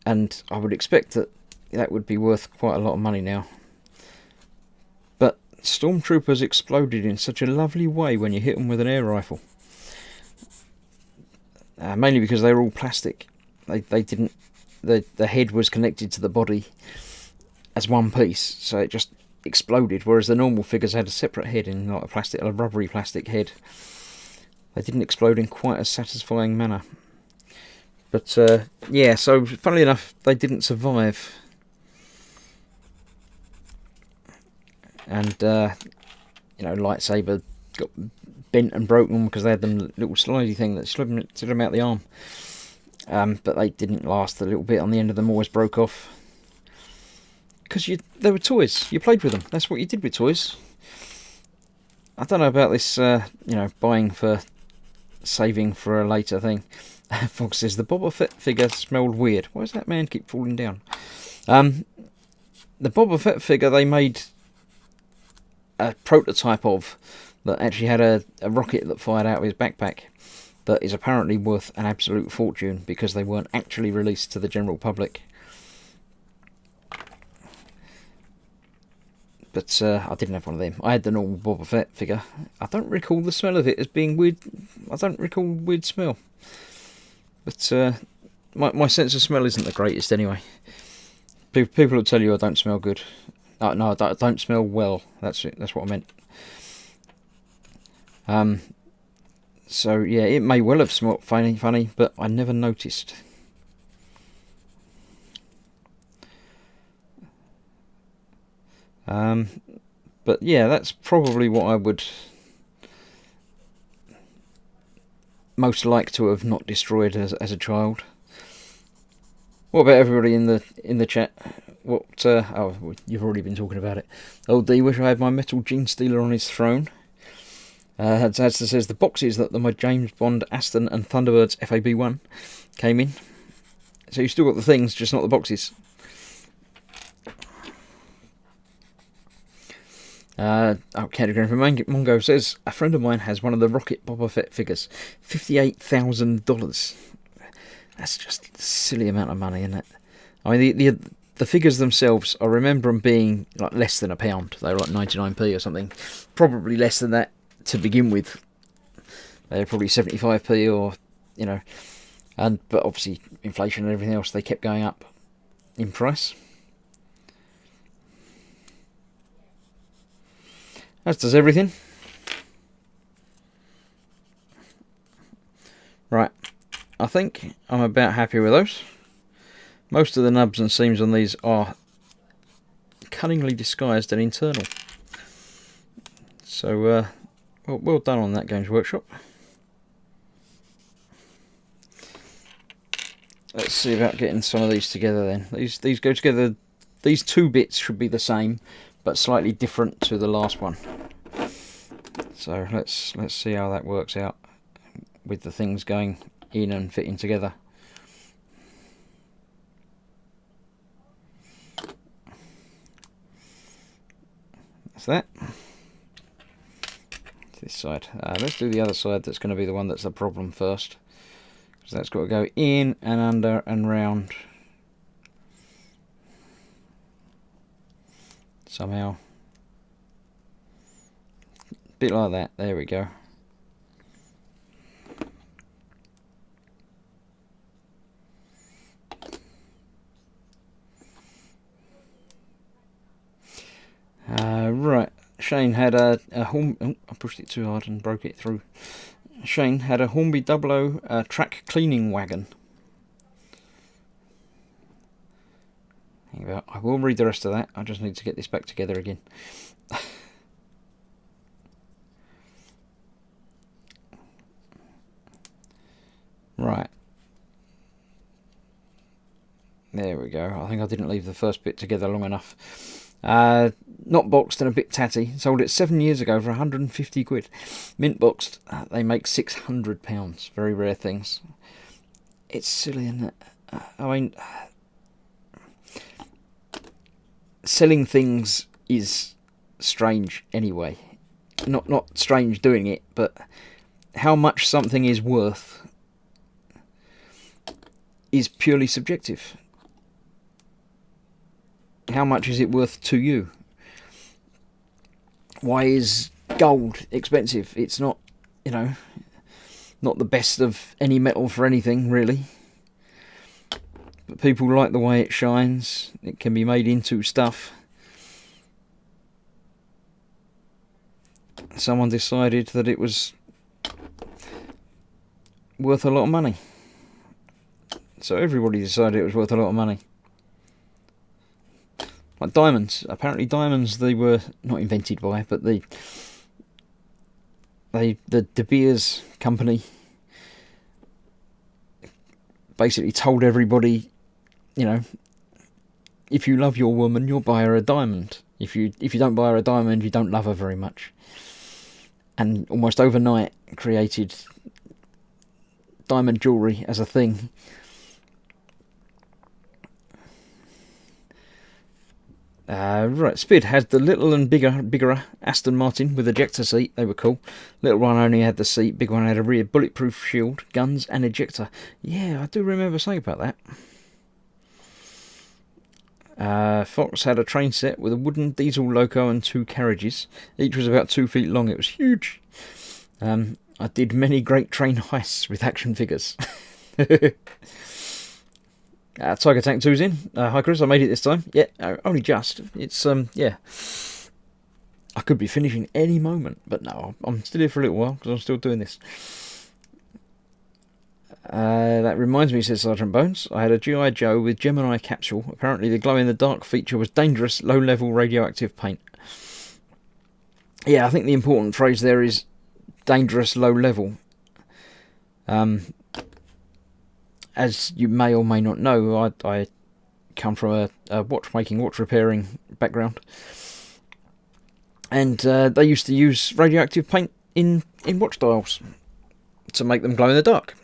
and I would expect that would be worth quite a lot of money now. But stormtroopers exploded in such a lovely way when you hit them with an air rifle, mainly because they were all plastic. They didn't. The head was connected to the body as one piece, so it just exploded, whereas the normal figures had a separate head in like a rubbery plastic head. They didn't explode in quite a satisfying manner. But yeah, so funnily enough, they didn't survive. And you know, lightsaber got bent and broken because they had them little slidey thing that slid them out the arm. But they didn't last. The little bit on the end of them always broke off. Because they were toys. You played with them. That's what you did with toys. I don't know about this, you know, buying for saving for a later thing. Fox says, the Boba Fett figure smelled weird. Why does that man keep falling down? The Boba Fett figure they made a prototype of that actually had a rocket that fired out of his backpack that is apparently worth an absolute fortune because they weren't actually released to the general public. But I didn't have one of them. I had the normal Boba Fett figure. I don't recall the smell of it as being weird. I don't recall weird smell. But my sense of smell isn't the greatest anyway. People will tell you I don't smell good. No, I don't smell well. That's it. That's what I meant. So yeah, it may well have smelled funny, but I never noticed. But yeah, that's probably what I would most like to have not destroyed as a child. What about everybody in the chat? What? Oh, you've already been talking about it. Old D, wish I had my metal gene stealer on his throne. Hadza says the boxes that my James Bond, Aston, and Thunderbirds FAB1 came in. So you still got the things, just not the boxes. Category from Mongo says a friend of mine has one of the Rocket Boba Fett figures, $58,000. That's just a silly amount of money, isn't it? I mean, the figures themselves, I remember them being like less than £1. They were like 99p or something. Probably less than that to begin with. They were probably 75p or, you know, but obviously inflation and everything else, they kept going up in price. As does everything. Right, I think I'm about happy with those. Most of the nubs and seams on these are cunningly disguised and internal. So well done on that, Games Workshop. Let's see about getting some of these together then. These go together. These two bits should be the same, but slightly different to the last one. So let's see how that works out with the things going in and fitting together. That's that. This side. Let's do the other side. That's going to be the one that's the problem first, because that's got to go in and under and round somehow. A bit like that. There we go. Right. Shane had a Hornby. Oh, I pushed it too hard and broke it through. Shane had a Hornby 00 track cleaning wagon. Hang about. I will read the rest of that. I just need to get this back together again. Right. There we go. I think I didn't leave the first bit together long enough. Not boxed and a bit tatty. Sold it 7 years ago for 150 quid. Mint boxed, they make £600. Very rare things. It's silly, isn't it? I mean, selling things is strange anyway. Not strange doing it, but how much something is worth is purely subjective. How much is it worth to you? Why is gold expensive? It's not, you know, not the best of any metal for anything, really. But people like the way it shines. It can be made into stuff. Someone decided that it was worth a lot of money. So everybody decided it was worth a lot of money. Like diamonds. Apparently diamonds, they were not invented by, but the De Beers company basically told everybody, you know, if you love your woman, you'll buy her a diamond. If you don't buy her a diamond, you don't love her very much. And almost overnight created diamond jewellery as a thing. Right, Spid had the little and bigger Aston Martin with ejector seat. They were cool. Little one only had the seat. Big one had a rear bulletproof shield, guns and ejector. Yeah, I do remember saying about that. Fox had a train set with a wooden diesel loco and 2 carriages. Each was about 2 feet long. It was huge. I did many great train heists with action figures. Tiger Tank 2's in. Hi Chris, I made it this time. Yeah, only just. It's, yeah. I could be finishing any moment, but no, I'm still here for a little while, because I'm still doing this. That reminds me, says Sergeant Bones, I had a G.I. Joe with Gemini capsule. Apparently the glow-in-the-dark feature was dangerous, low-level radioactive paint. Yeah, I think the important phrase there is dangerous, low-level. As you may or may not know, I come from a watchmaking, watch repairing background. And they used to use radioactive paint in watch dials to make them glow in the dark.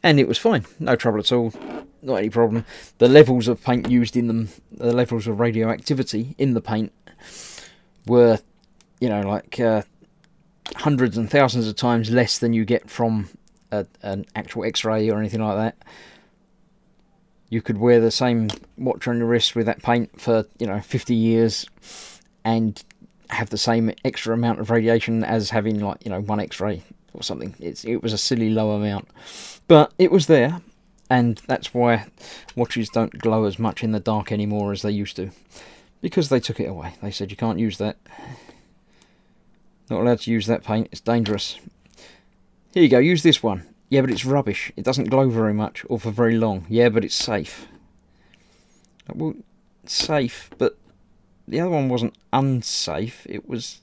And it was fine, no trouble at all, not any problem. The levels of paint used in them, the levels of radioactivity in the paint were, you know, like hundreds and thousands of times less than you get from an actual X-ray or anything like that. You could wear the same watch on your wrist with that paint for, you know, 50 years and have the same extra amount of radiation as having, like, you know, one X-ray or something. It was a silly low amount, but it was there, and that's why watches don't glow as much in the dark anymore as they used to, because they took it away. They said you can't use that. Not allowed to use that paint. It's dangerous. Here you go, use this one. Yeah, but it's rubbish. It doesn't glow very much or for very long. Yeah, but it's safe. Well, safe, but the other one wasn't unsafe. It was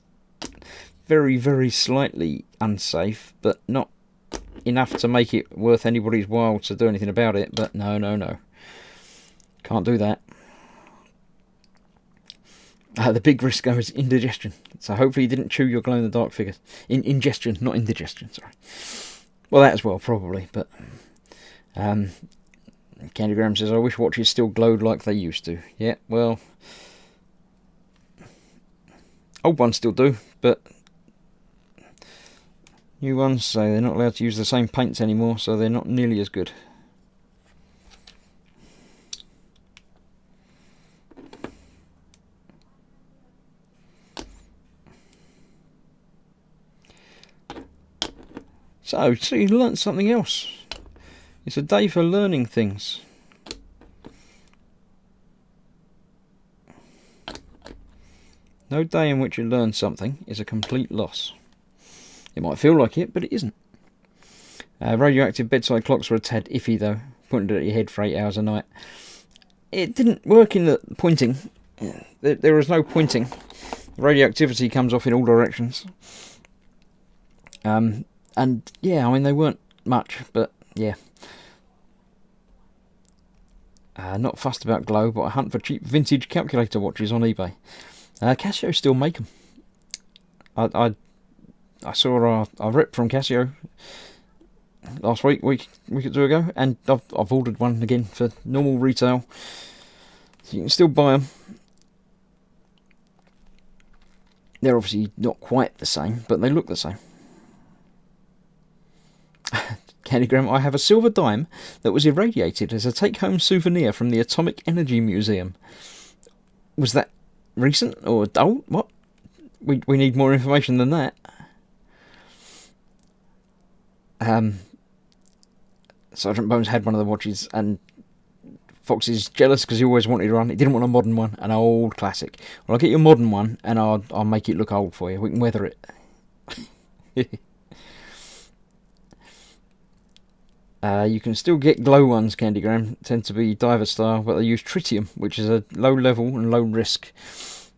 very, very slightly unsafe, but not enough to make it worth anybody's while to do anything about it. But no, no, no. Can't do that. The big risk goes indigestion. So hopefully you didn't chew your glow-in-the-dark figures. Ingestion, not indigestion, sorry. Well, that as well, probably, but... Candygram says, I wish watches still glowed like they used to. Yeah, well... Old ones still do, but... New ones say they're not allowed to use the same paints anymore, so they're not nearly as good. So you learnt something else. It's a day for learning things. No day in which you learn something is a complete loss. It might feel like it, but it isn't. Radioactive bedside clocks were a tad iffy though, pointed at your head for 8 hours a night. It didn't work in the pointing. There was no pointing. The radioactivity comes off in all directions. And yeah, I mean, they weren't much, but yeah. Not fussed about glow, but I hunt for cheap vintage calculator watches on eBay. Casio still make them. I saw a rep from Casio last week or two ago, and I've ordered one again for normal retail. So you can still buy them. They're obviously not quite the same, but they look the same. Candygram, I have a silver dime that was irradiated as a take-home souvenir from the Atomic Energy Museum. Was that recent or old? What? We need more information than that. Sergeant Bones had one of the watches, and Fox is jealous because he always wanted one. He didn't want a modern one, an old classic. Well, I'll get you a modern one, and I'll make it look old for you. We can weather it. You can still get glow ones, Candygram. Tend to be diver style, but they use tritium, which is a low level and low risk.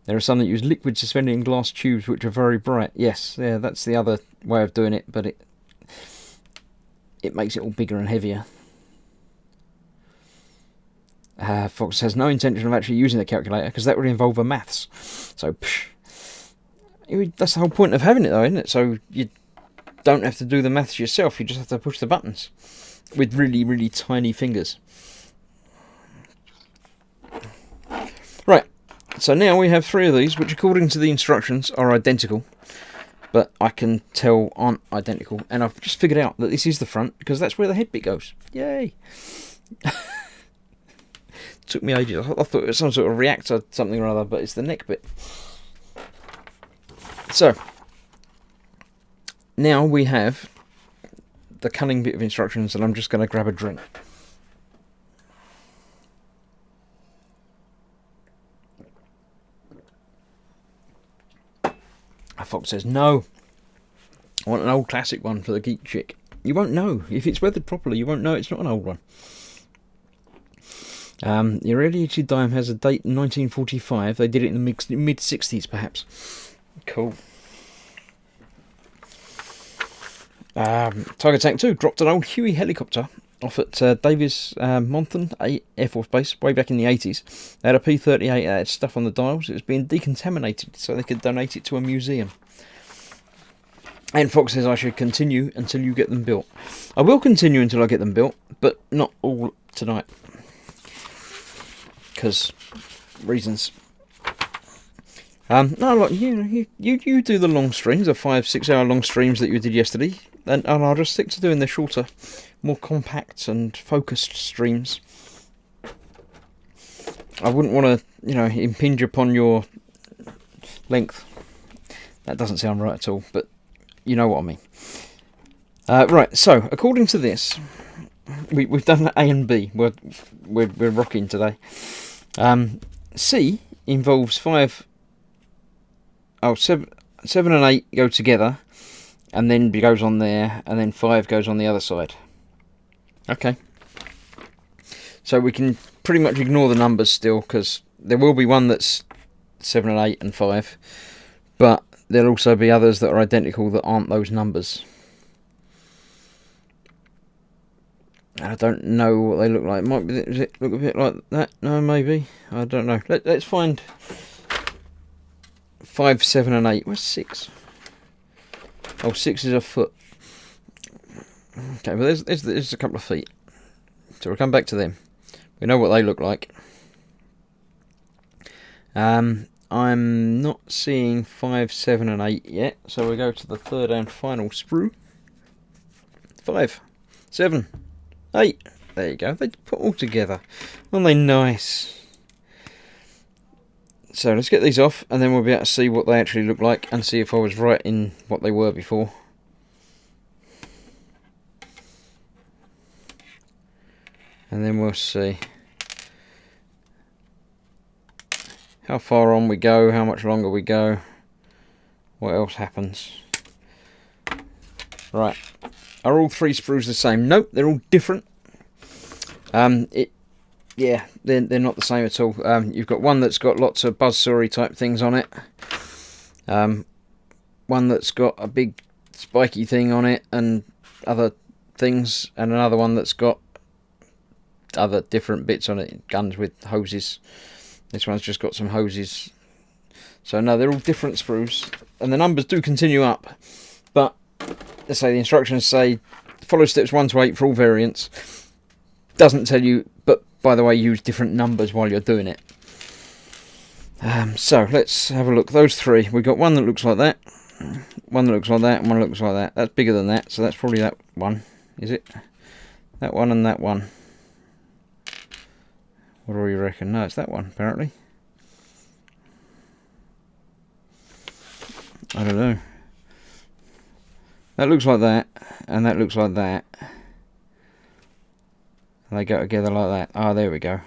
There are some that use liquid suspended in glass tubes, which are very bright. Yes, yeah, that's the other way of doing it, but it makes it all bigger and heavier. Fox has no intention of actually using the calculator, because that would involve a maths. So, that's the whole point of having it, though, isn't it? So you don't have to do the maths yourself, you just have to push the buttons with really, really tiny fingers. Right, so now we have 3 of these, which according to the instructions are identical, but I can tell aren't identical, and I've just figured out that this is the front, because that's where the head bit goes. Yay! Took me ages. I thought it was some sort of reactor something or other, but it's the neck bit. So, now we have the cunning bit of instructions, and I'm just going to grab a drink. Fox says, no, I want an old classic one for the geek chick. You won't know. If it's weathered properly, you won't know it's not an old one. The irradiated dime has a date 1945. They did it in the mid-60s, perhaps. Cool. Tiger Tank 2 dropped an old Huey helicopter off at Davis Monthan Air Force Base way back in the 80s. They had a P-38 that had stuff on the dials. It was being decontaminated so they could donate it to a museum. And Fox says I should continue until you get them built. I will continue until I get them built, but not all tonight. Because reasons. No, like you do the long streams, the 5-6 hour long streams that you did yesterday, and I'll just stick to doing the shorter, more compact and focused streams. I wouldn't want to, impinge upon your length. That doesn't sound right at all, but you know what I mean. Right, so according to this, we've done A and B. We're rocking today. C involves 7 and 8 go together, and then B goes on there, and then 5 goes on the other side. Okay. So we can pretty much ignore the numbers still, because there will be one that's 7 and 8 and 5, but there'll also be others that are identical that aren't those numbers. I don't know what they look like. Might be, does it look a bit like that? No, maybe. I don't know. Let's find 5, 7 and 8. Where's 6? Oh, 6 is a foot. Okay, well there's a couple of feet. So we'll come back to them. We know what they look like. I'm not seeing 5, 7 and 8 yet. So we go to the third and final sprue. 5, 7, 8. There you go. They put all together. Aren't they nice? So let's get these off, and then we'll be able to see what they actually look like, and see if I was right in what they were before. And then we'll see how far on we go, how much longer we go, what else happens. Right. Are all 3 sprues the same? Nope, they're all different. Yeah, they're not the same at all. You've got one that's got lots of buzzsaw type things on it. One that's got a big spiky thing on it and other things, and another one that's got other different bits on it, guns with hoses. This one's just got some hoses. So no, they're all different sprues, and the numbers do continue up, but let's say the instructions say follow steps 1 to 8 for all variants. Doesn't tell you, but by the way, use different numbers while you're doing it. So let's have a look. Those 3, we've got one that looks like that, one that looks like that, and one that looks like that. That's bigger than that, so that's probably that one, is it? That one and that one. What do you reckon? No, it's that one, apparently. I don't know. That looks like that, and that looks like that. And they go together like that. Ah, there we go.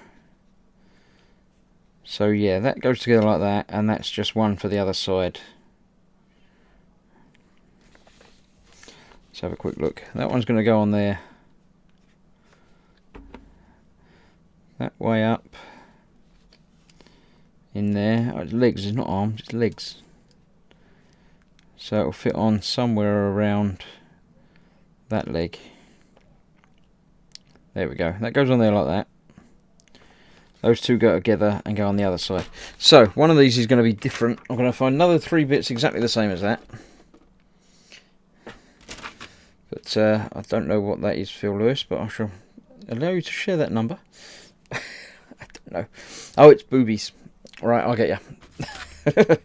So yeah, that goes together like that, and that's just one for the other side. Let's have a quick look. That one's going to go on there. That way up. In there. Oh, it's legs, it's not arms, it's legs. So it'll fit on somewhere around that leg. There we go. That goes on there like that. Those 2 go together and go on the other side. So one of these is going to be different. I'm going to find another 3 bits exactly the same as that. But I don't know what that is, Phil Lewis, but I shall allow you to share that number. I don't know. Oh, it's boobies. Right, I'll get you.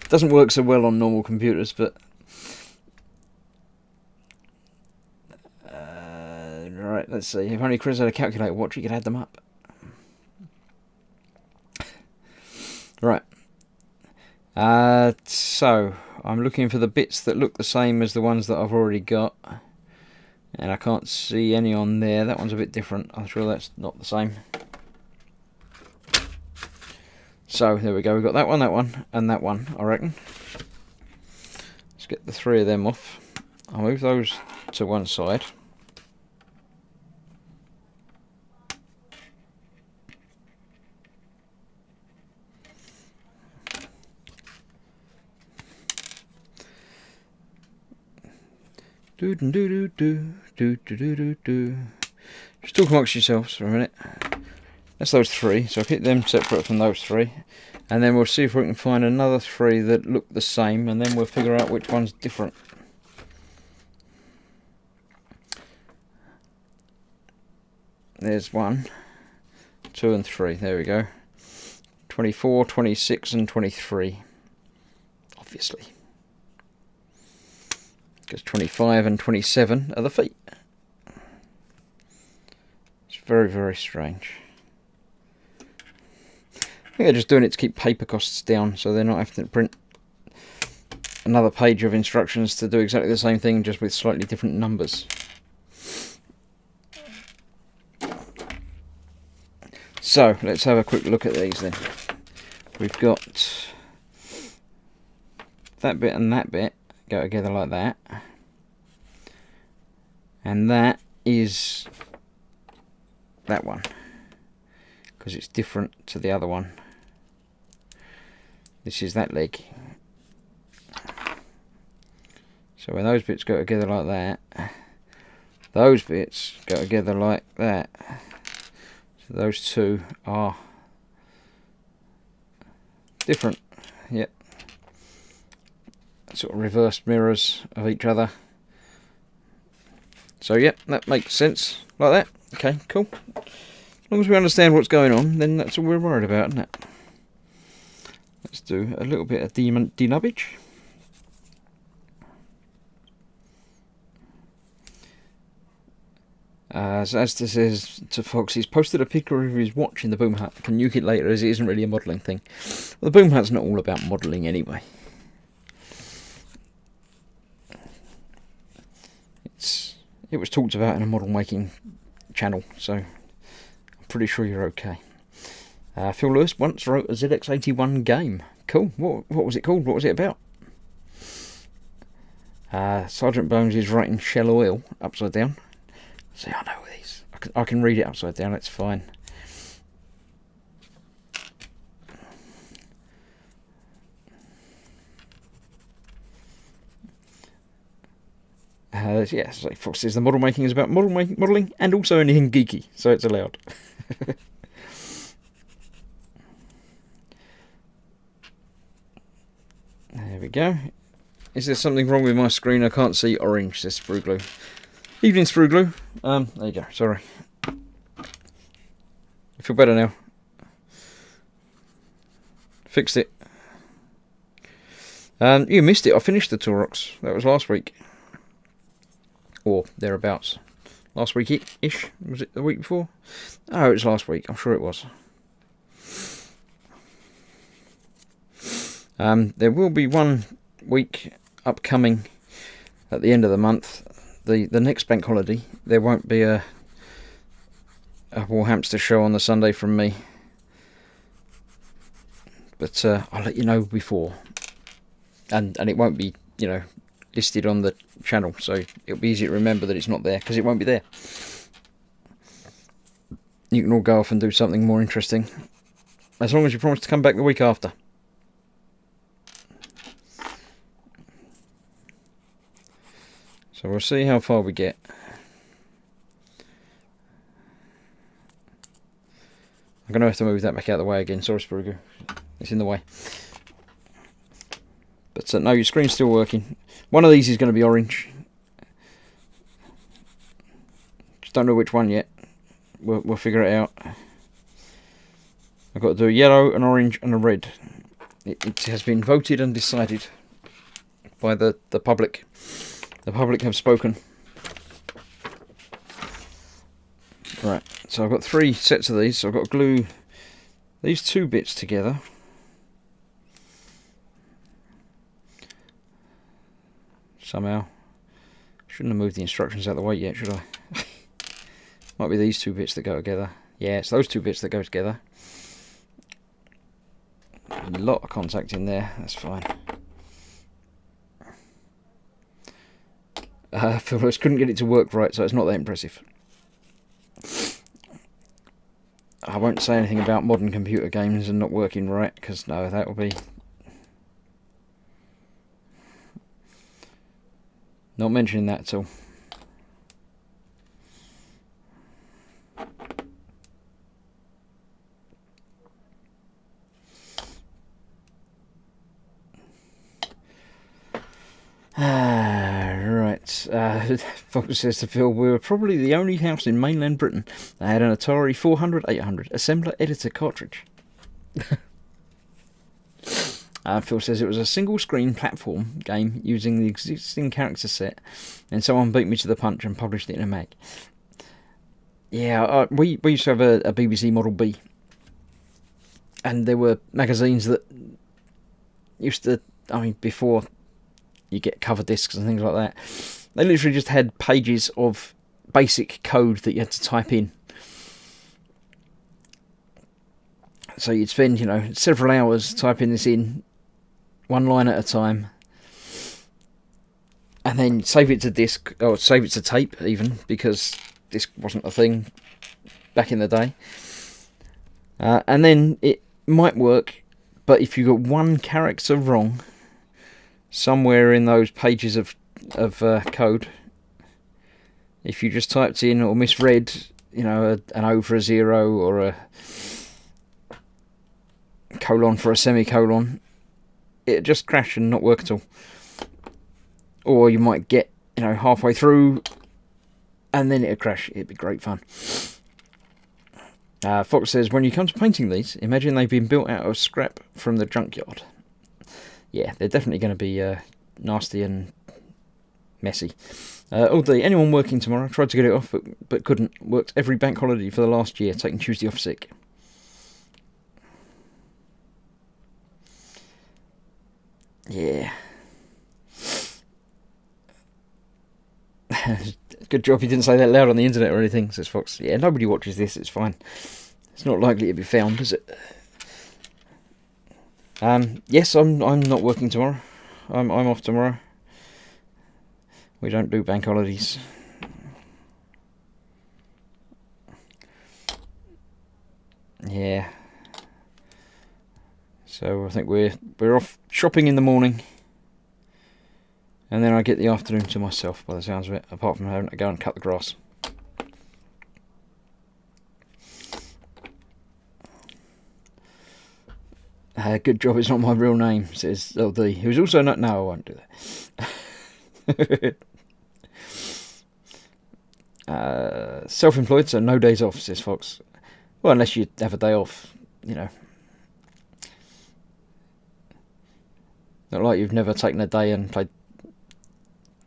Doesn't work so well on normal computers, but right, let's see. If only Chris had a calculator watch, he could add them up. Right. So I'm looking for the bits that look the same as the ones that I've already got, and I can't see any on there. That one's a bit different. I'm sure that's not the same. So there we go. We've got that one, and that one, I reckon. Let's get the 3 of them off. I'll move those to one side. Do do do do do do do do do. Just talk amongst yourselves for a minute. That's those 3, so keep them separate from those 3, and then we'll see if we can find another 3 that look the same, and then we'll figure out which one's different. There's 1, 2 and 3, there we go. 24, 26 and 23, obviously. Because 25 and 27 are the feet. It's very, very strange. I think they're just doing it to keep paper costs down, so they're not having to print another page of instructions to do exactly the same thing, just with slightly different numbers. So, let's have a quick look at these then. We've got that bit and that bit go together like that. And that is that one, because it's different to the other one. This is that leg. So when those bits go together like that, those bits go together like that. So those two are different. Yep. Sort of reversed mirrors of each other. So yep, that makes sense like that. Okay, cool. As long as we understand what's going on, then that's all we're worried about, isn't it? Let's do a little bit of denubbage. As this is to Fox, he's posted a picture of his watch in the boom hut. Can nuke it later, as it isn't really a modelling thing. Well, the boom hut's not all about modelling anyway. It was talked about in a model making channel, so I'm pretty sure you're okay. Phil Lewis once wrote a ZX81 game. Cool. What was it called? What was it about? Sergeant Bones is writing Shell Oil upside down. See, I know these. I can read it upside down. It's fine. Yeah, so Fox says the model making is about modelling and also anything geeky, so it's allowed. There we go. Is there something wrong with my screen? I can't see orange, says Sprugloo. Evening, Sprugloo. There you go, sorry. I feel better now. Fixed it. You missed it. I finished the Orks. That was last week. Or thereabouts. Last week-ish? Was it the week before? Oh, it was last week. I'm sure it was. There will be one week upcoming at the end of the month. The next bank holiday. There won't be a Warhamster show on the Sunday from me. But I'll let you know before. And it won't be, listed on the channel, so it'll be easy to remember that it's not there, because it won't be there. You can all go off and do something more interesting, as long as you promise to come back the week after. So we'll see how far we get. I'm going to have to move that back out of the way again, sorry Sprugo, it's in the way. But no, your screen's still working. One of these is going to be orange. Just don't know which one yet. We'll figure it out. I've got to do a yellow, an orange and a red. It has been voted and decided by the public. The public have spoken. Right, so I've got 3 sets of these. So I've got to glue these 2 bits together. Somehow. Shouldn't have moved the instructions out of the way yet, should I? Might be these 2 bits that go together. Yeah, it's those 2 bits that go together. A lot of contact in there, that's fine. Phyllis couldn't get it to work right, so it's not that impressive. I won't say anything about modern computer games and not working right, because no, that will be... Not mentioning that at all. Right. Fox says to Phil, we were probably the only house in mainland Britain that had an Atari 400-800 assembler editor cartridge. Phil says it was a single screen platform game using the existing character set, and someone beat me to the punch and published it in a mag. Yeah, we used to have a BBC Model B, and there were magazines that used to, before you get cover discs and things like that, they literally just had pages of basic code that you had to type in. So you'd spend, several hours typing this in, one line at a time, and then save it to disk, or save it to tape even, because disk wasn't a thing back in the day. And then it might work, but if you got one character wrong somewhere in those pages of of code. If you just typed in or misread, you know, an O for a 0 or a colon for a semicolon, it'd just crash and not work at all. Or you might get, you know, halfway through and then it'd crash. It'd be great fun. Fox says, when you come to painting these, imagine they've been built out of scrap from the junkyard. Yeah, they're definitely going to be nasty and messy. Anyone working tomorrow? Tried to get it off, but couldn't. Worked every bank holiday for the last year, taking Tuesday off sick. Yeah. Good job you didn't say that loud on the internet or anything, says Fox. Yeah, nobody watches this, it's fine. It's not likely to be found, is it? Yes, I'm not working tomorrow. I'm off tomorrow. We don't do bank holidays. Yeah. So I think we're off shopping in the morning. And then I get the afternoon to myself, by the sounds of it, apart from having to go and cut the grass. Good job it's not my real name, says LD, who's also not... No, I won't do that. Self-employed, so no days off, says Fox. Well, unless you have a day off, you know. Not like you've never taken a day and played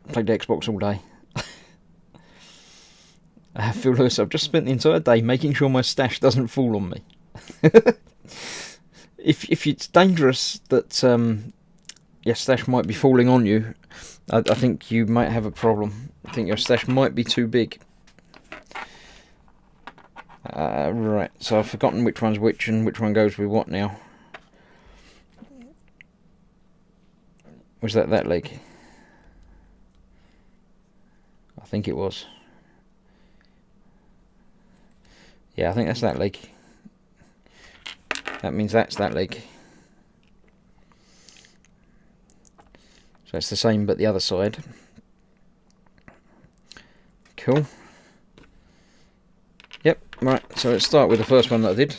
the Xbox all day. Phil Lewis, I've just spent the entire day making sure my stash doesn't fall on me. If it's dangerous that your stash might be falling on you, I think you might have a problem. I think your stash might be too big. Right, so I've forgotten which one's which and which one goes with what now. Was that leg? I think it was. Yeah, I think that's that leg. That means that's that leg. So it's the same but the other side. Cool. Yep, right, so let's start with the first one that I did.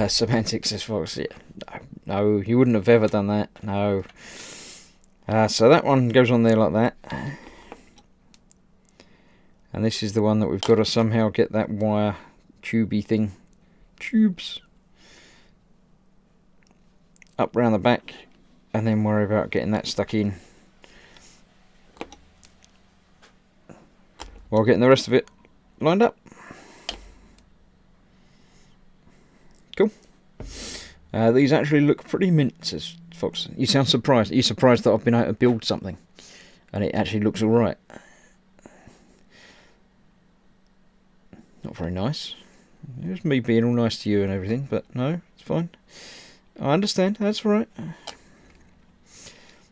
Semantics, says Fox. Yeah, no, you wouldn't have ever done that. No. So that one goes on there like that. And this is the one that we've got to somehow get that wire tubey thing. Tubes. Up round the back. And then worry about getting that stuck in. While getting the rest of it lined up. Cool. These actually look pretty mint, says Fox. You sound surprised. Are you surprised that I've been able to build something? And it actually looks alright. Not very nice. It was me being all nice to you and everything, but no, it's fine. I understand, that's right.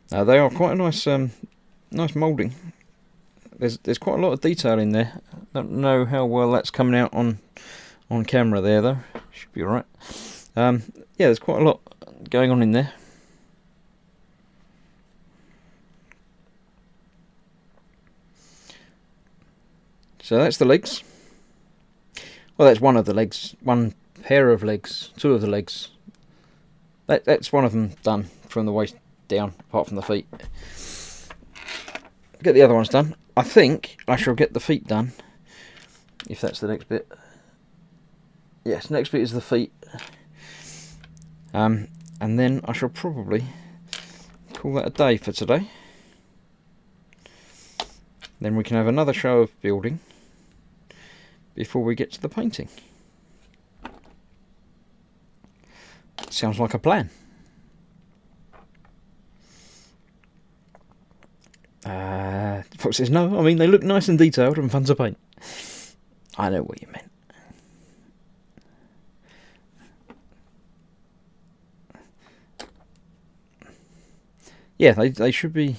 They are quite a nice nice moulding. There's quite a lot of detail in there. Don't know how well that's coming out on camera there though. Should be alright. Yeah, there's quite a lot going on in there. So that's the legs. Well, that's one of the legs. One pair of legs. Two of the legs. That's one of them done from the waist down, apart from the feet. Get the other ones done. I think I shall get the feet done, if that's the next bit. Yes, next bit is the feet. And then I shall probably call that a day for today. Then we can have another show of building before we get to the painting. Sounds like a plan. Fox says, no, I mean, they look nice and detailed and fun to paint. I know what you meant. Yeah, they should be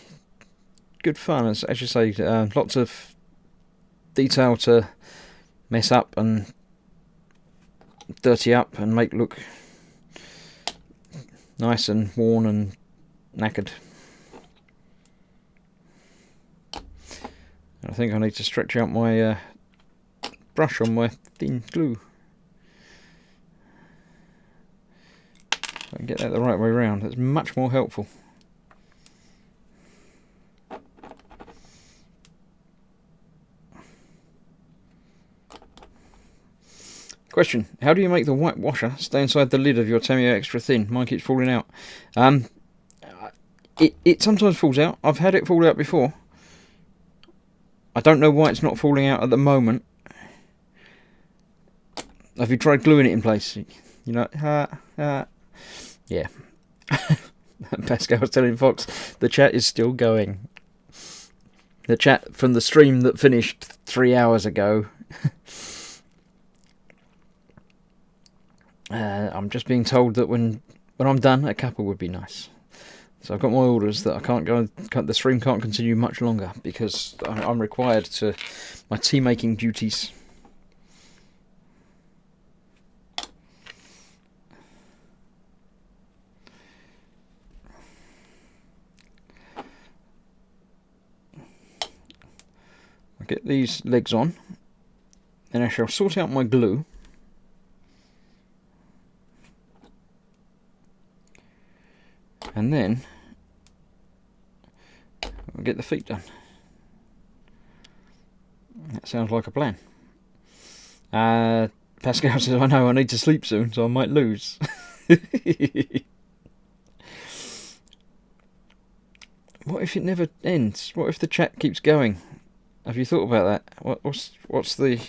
good fun, as you say. Lots of detail to mess up and dirty up and make look nice and worn and knackered. think I need to stretch out my brush on my thin glue. I can get that the right way around. That's much more helpful. Question: how do you make the white washer stay inside the lid of your Tamiya extra thin? Mine keeps falling out. It sometimes falls out. I've had it fall out before. I don't know why it's not falling out at the moment. Have you tried gluing it in place? You know, yeah. Pascal was telling Fox the chat is still going. The chat from the stream that finished 3 hours ago. I'm just being told that when I'm done, a couple would be nice. So I've got my orders that I can't go. The stream can't continue much longer because I'm required to my tea making duties. I'll get these legs on, then I shall sort out my glue. And then we'll get the feet done. That sounds like a plan. Pascal says, I know I need to sleep soon, so I might lose. What if it never ends? What if the chat keeps going? Have you thought about that? What's the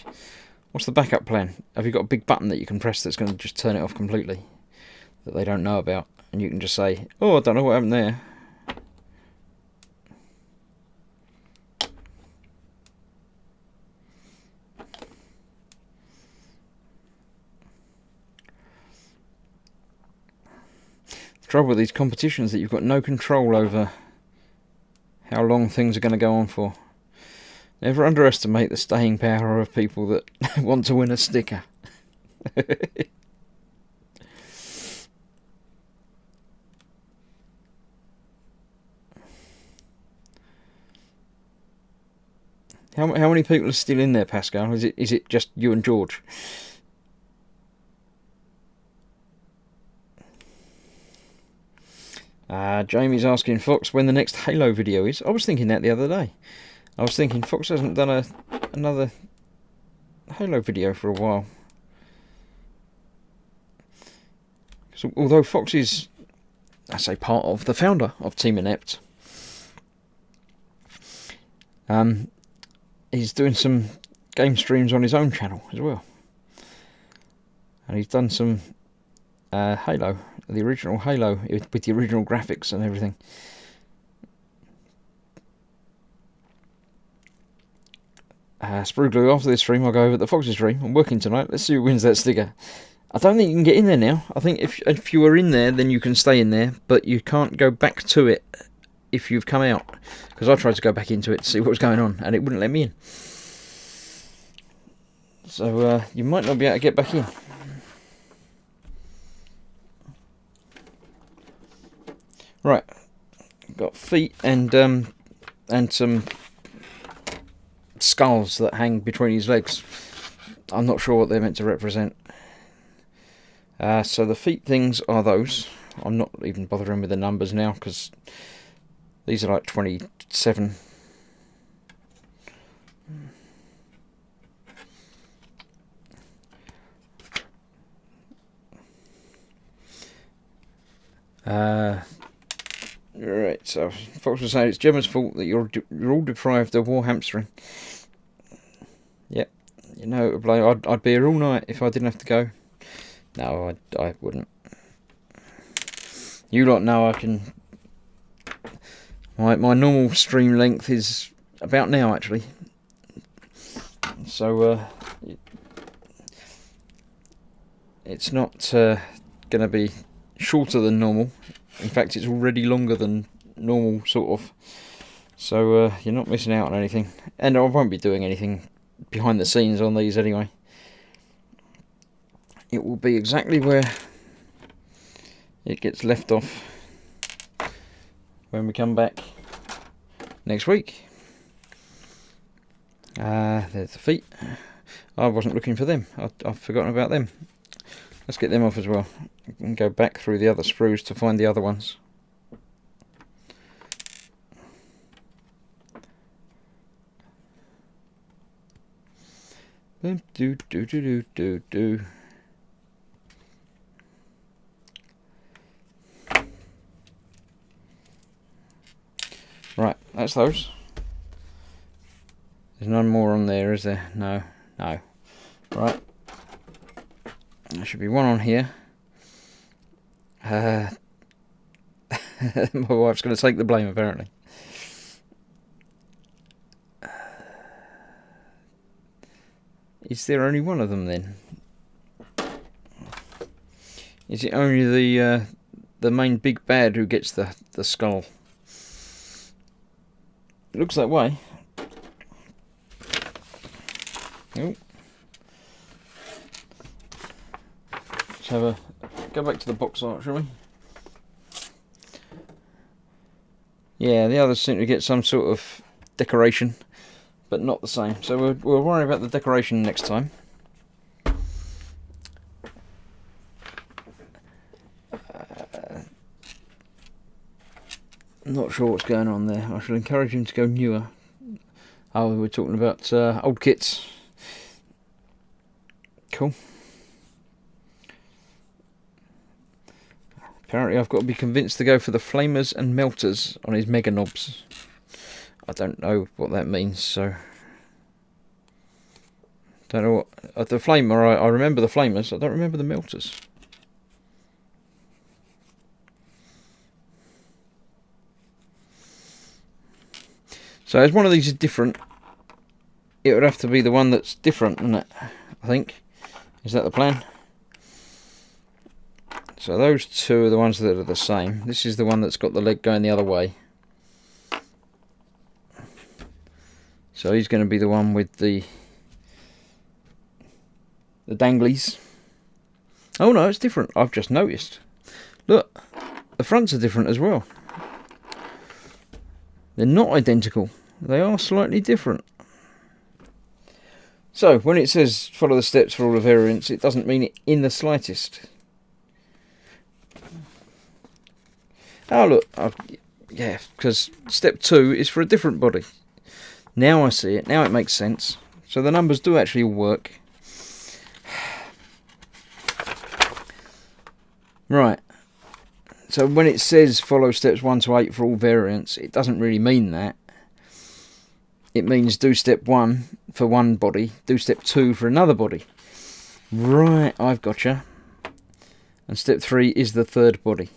backup plan? Have you got a big button that you can press that's going to just turn it off completely, that they don't know about? And you can just say, oh, I don't know what happened there. The trouble with these competitions is that you've got no control over how long things are going to go on for. Never underestimate the staying power of people that want to win a sticker. How many people are still in there, Pascal? Is it just you and George? Jamie's asking Fox when the next Halo video is. I was thinking that the other day. I was thinking Fox hasn't done another Halo video for a while. So, although Fox is, I say, part of the founder of Team Inept, he's doing some game streams on his own channel as well. And he's done some Halo, the original Halo, with the original graphics and everything. Sprue Glue, after this stream I'll go over at the Fox's stream. I'm working tonight. Let's see who wins that sticker. I don't think you can get in there now. I think if you were in there, then you can stay in there, but you can't go back to it if you've come out. Because I tried to go back into it to see what was going on, and it wouldn't let me in. So you might not be able to get back in. Right, got feet and some skulls that hang between his legs. I'm not sure what they're meant to represent. So the feet things are those. I'm not even bothering with the numbers now because these are like 27. Right, so Fox was saying it's Gemma's fault that you're all deprived of Warhamstering. Yep, you know, I'd be here all night if I didn't have to go. No, I wouldn't. You lot know I can. My normal stream length is about now, actually. So it's not going to be shorter than normal. In fact, it's already longer than normal, sort of. So you're not missing out on anything. And I won't be doing anything behind the scenes on these anyway. It will be exactly where it gets left off when we come back next week. There's the feet. I wasn't looking for them. I've forgotten about them. Let's get them off as well. And go back through the other sprues to find the other ones. Do do do do do do. Right, that's those. There's none more on there, is there? No, no. Right. There should be one on here. My wife's going to take the blame, apparently. Is there only one of them then? Is it only the main big bad who gets the skull? It looks that way. Oh. Let's have a go back to the box art, shall we? Yeah, the others seem to get some sort of decoration, but not the same. So we'll worry about the decoration next time. Not sure what's going on there. I shall encourage him to go newer. Oh, we're talking about old kits. Cool. Apparently I've got to be convinced to go for the flamers and melters on his Meganobz. I don't know what that means, so... Don't know what... the flamer, I remember the flamers, I don't remember the melters. So as one of these is different, it would have to be the one that's different, wouldn't it? I think. Is that the plan? So those two are the ones that are the same. This is the one that's got the leg going the other way. So he's going to be the one with the danglies. Oh no, it's different. I've just noticed. Look, the fronts are different as well. They're not identical. They are slightly different. So, when it says follow the steps for all the variants, it doesn't mean it in the slightest. Oh look, yeah, because step 2 is for a different body. Now I see it, now it makes sense. So the numbers do actually work. Right. So when it says follow steps 1 to 8 for all variants, it doesn't really mean that. It means do step 1 for one body, do step 2 for another body. Right, I've gotcha. And step 3 is the third body.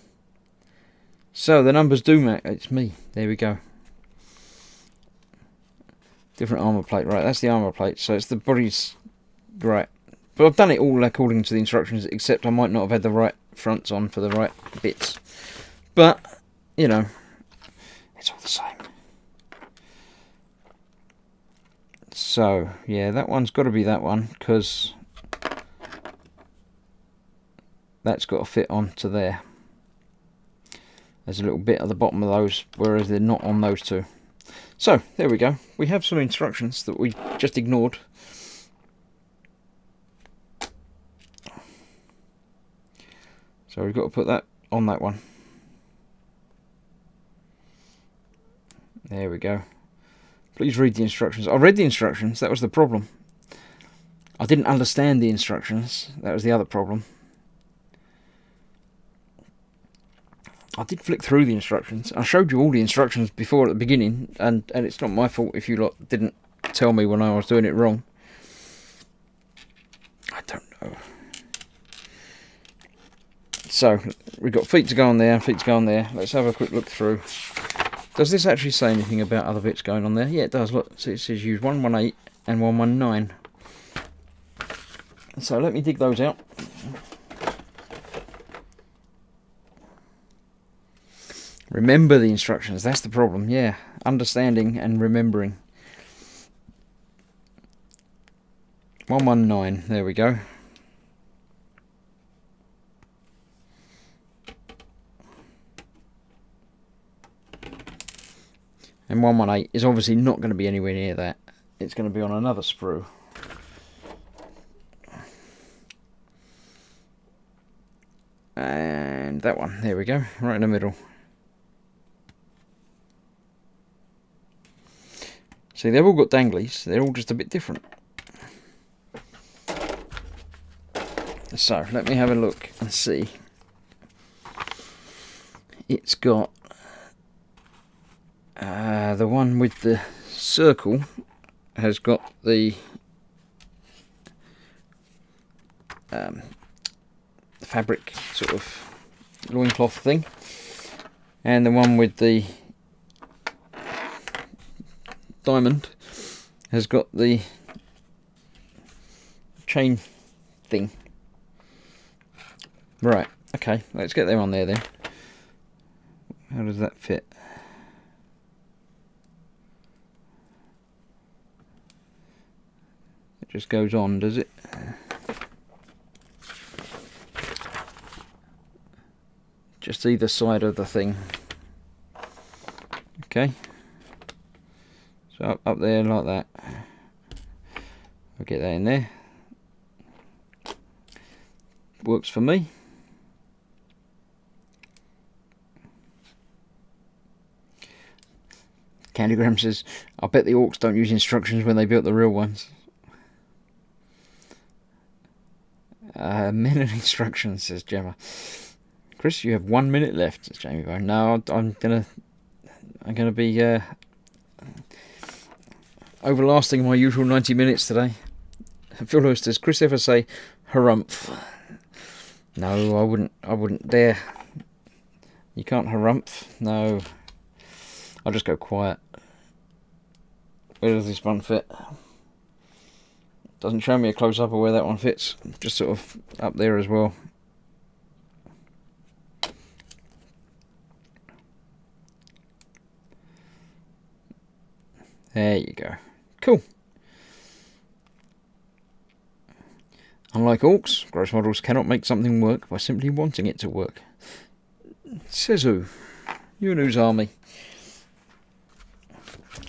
So the numbers do match. It's me. There we go. Different armour plate. Right, that's the armour plate. So it's the body's... Right. But I've done it all according to the instructions, except I might not have had the right fronts on for the right bits. But, you know, it's all the same. So, yeah, that one's got to be that one, because that's got to fit onto there. There's a little bit at the bottom of those, whereas they're not on those two. So, there we go. We have some instructions that we just ignored. So we've got to put that on that one. There we go. Please read the instructions. I read the instructions, that was the problem. I didn't understand the instructions, that was the other problem. I did flick through the instructions. I showed you all the instructions before at the beginning, and it's not my fault if you lot didn't tell me when I was doing it wrong. I don't know. So, we've got feet to go on there, feet to go on there. Let's have a quick look through. Does this actually say anything about other bits going on there? Yeah, it does. Look, so it says use 118 and 119. So, let me dig those out. Remember the instructions, that's the problem, yeah. Understanding and remembering. 119, there we go. And 118 is obviously not going to be anywhere near that. it's going to be on another sprue. And that one, there we go, right in the middle. See, they've all got danglies, they're all just a bit different. So, let me have a look and see. It's got the one with the circle has got the fabric sort of loincloth thing, and the one with the diamond has got the chain thing. Right, okay, let's get them on there then. How does that fit? It just goes on, does it? Just either side of the thing. Okay. So up there like that. I'll get that in there. Works for me. Candygram says, I bet the Orks don't use instructions when they built the real ones. Minute instructions, says Gemma. Chris, you have 1 minute left, says Jamie Bone. No, I'm gonna be overlasting my usual 90 minutes today. Phil Lewis, does Chris ever say harumph? No, I wouldn't dare. You can't harumph. No. I'll just go quiet. Where does this one fit? Doesn't show me a close-up of where that one fits. Just sort of up there as well. There you go. Cool. Unlike Orks, gross models cannot make something work by simply wanting it to work. Says who? You and whose army?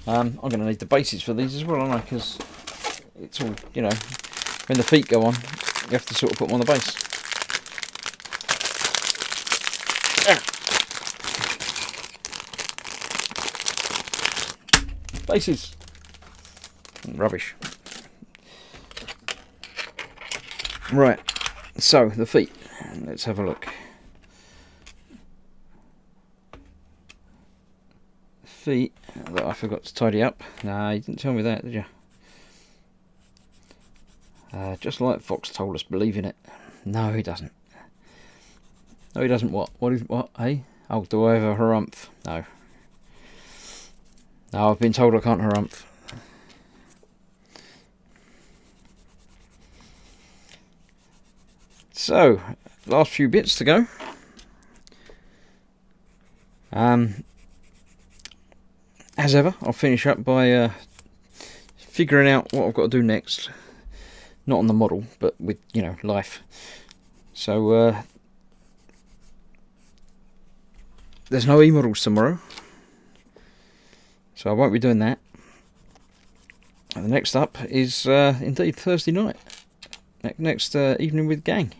I'm going to need the bases for these as well, aren't I? Because it's all, you know, when the feet go on, you have to sort of put them on the base. Bases. Rubbish. Right, so the feet. Let's have a look. Feet that I forgot to tidy up. Nah, you didn't tell me that, did you? Just like Fox told us, believe in it. No, he doesn't. No, he doesn't. What? What? Hey? Oh, do I have a harumph? No. No, I've been told I can't harumph. So, last few bits to go. As ever, I'll finish up by figuring out what I've got to do next. Not on the model, but with, you know, life. So, there's no e-models tomorrow. So I won't be doing that. And the next up is indeed Thursday night. Next evening with gang.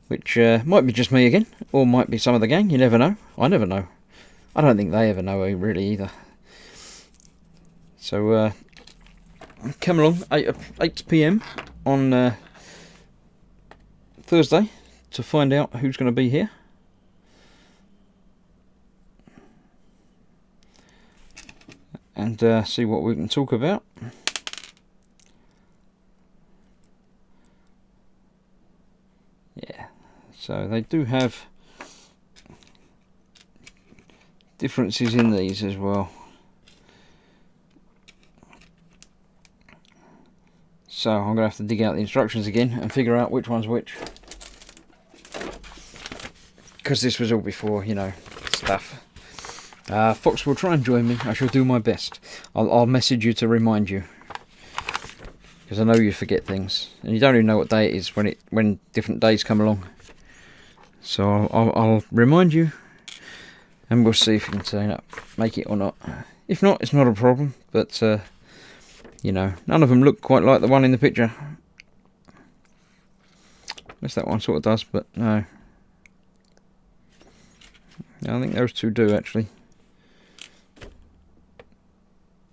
Which might be just me again, or might be some of the gang, you never know. I never know. I don't think they ever know really either. So come along, 8 PM on Thursday to find out who's going to be here. And see what we can talk about. Yeah, so they do have differences in these as well. So I'm going to have to dig out the instructions again and figure out which one's which. Because this was all before, you know, stuff. Fox will try and join me. I shall do my best. I'll message you to remind you, because I know you forget things, and you don't even know what day it is when different days come along. So I'll remind you, and we'll see if you can turn up, make it or not. If not, it's not a problem. But You know, none of them look quite like the one in the picture. Unless that one sort of does, but no. I think those two do, actually.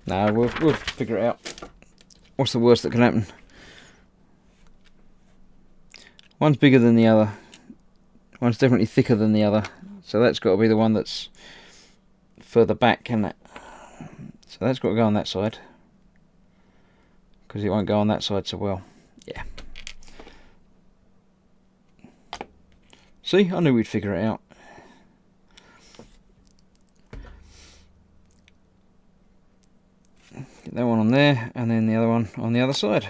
No, we'll figure it out. What's the worst that can happen? One's bigger than the other. One's definitely thicker than the other. So that's got to be the one that's further back, isn't it? So that's got to go on that side. Because it won't go on that side so well. Yeah. See, I knew we'd figure it out. Get that one on there, and then the other one on the other side.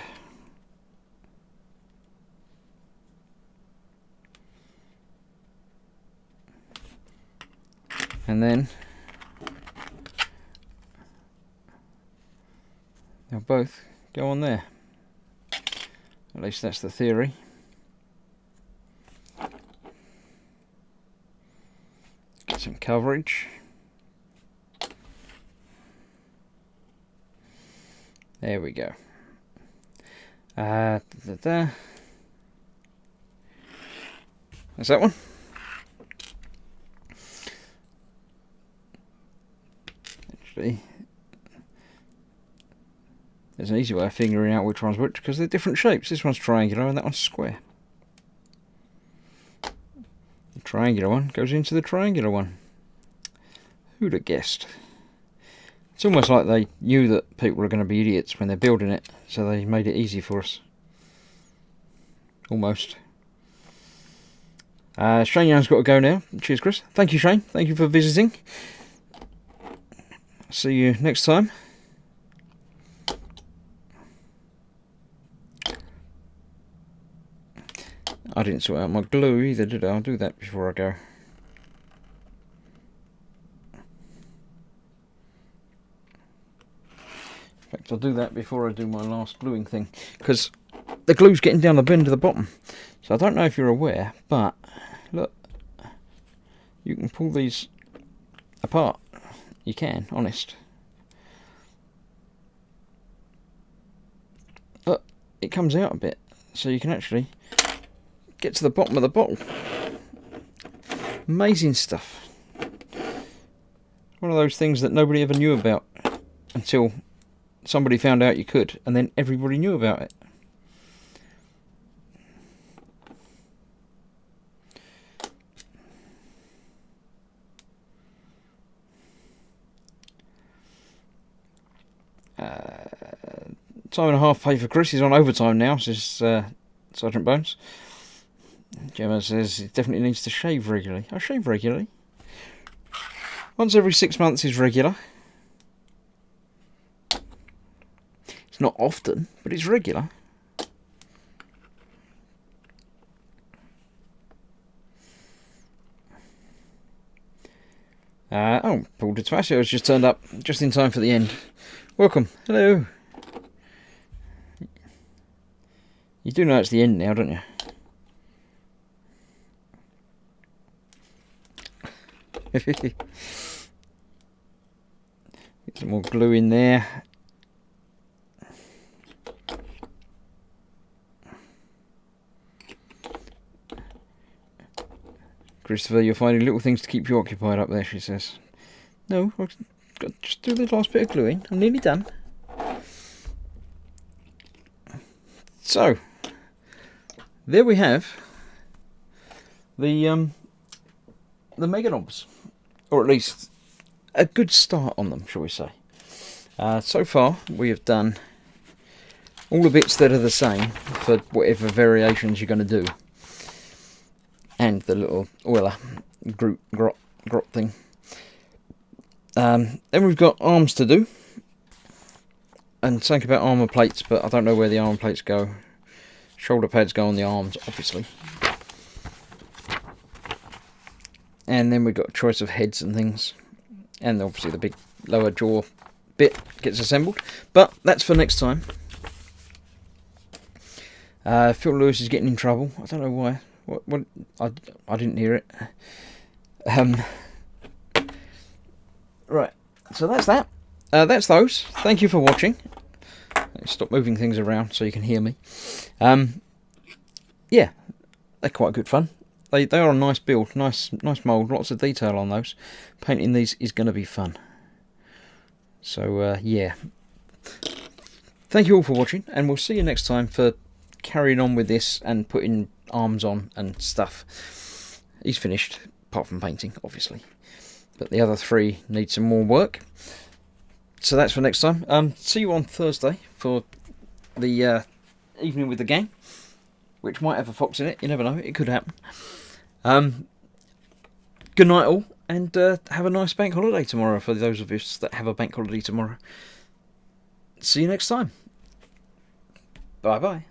And then they'll both go on there. At least that's the theory. Get some coverage. There we go. That's that one. Actually, there's an easy way of figuring out which one's which because they're different shapes. This one's triangular and that one's square. The triangular one goes into the triangular one. Who'd have guessed? It's almost like they knew that people are going to be idiots when they're building it, so they made it easy for us. Almost. Shane Young's got to go now. Cheers, Chris. Thank you, Shane. Thank you for visiting. See you next time. I didn't sort out my glue either, did I? I'll do that before I go. In fact, I'll do that before I do my last gluing thing, because the glue's getting down the bend of the bottom. So I don't know if you're aware, but look, you can pull these apart. You can, honest. Look, it comes out a bit, so you can actually get to the bottom of the bottle. Amazing stuff. One of those things that nobody ever knew about until somebody found out you could, and then everybody knew about it. Time and a half pay for Chris. He's on overtime now, says Sergeant Bones. Gemma says he definitely needs to shave regularly. I shave regularly. Once every 6 months is regular. It's not often, but it's regular. Oh, Paul de Twasio has just turned up just in time for the end. Welcome. Hello. You do know it's the end now, don't you? Get some more glue in there. Christopher, you're finding little things to keep you occupied up there, she says. No, I've got to just do the last bit of gluing. I'm nearly done. So, there we have the Meganobz, or at least a good start on them, shall we say. So far, we have done all the bits that are the same for whatever variations you're going to do, and the little oiler grot thing. Then we've got arms to do, and think about armour plates, but I don't know where the armour plates go. Shoulder pads go on the arms, obviously. And then we've got a choice of heads and things. And obviously the big lower jaw bit gets assembled. But that's for next time. Phil Lewis is getting in trouble. I don't know why. What? I didn't hear it. Right. So that's that. That's those. Thank you for watching. Stop moving things around so you can hear me. Yeah, they're quite good fun. They are a nice build, nice mould, lots of detail on those. Painting these is going to be fun. So yeah, thank you all for watching, and we'll see you next time for carrying on with this and putting arms on and stuff. He's finished, apart from painting, obviously. But the other 3 need some more work. So that's for next time. See you on Thursday for the evening with the gang, which might have a fox in it. You never know. It could happen. Good night all, and have a nice bank holiday tomorrow for those of us that have a bank holiday tomorrow. See you next time. Bye-bye.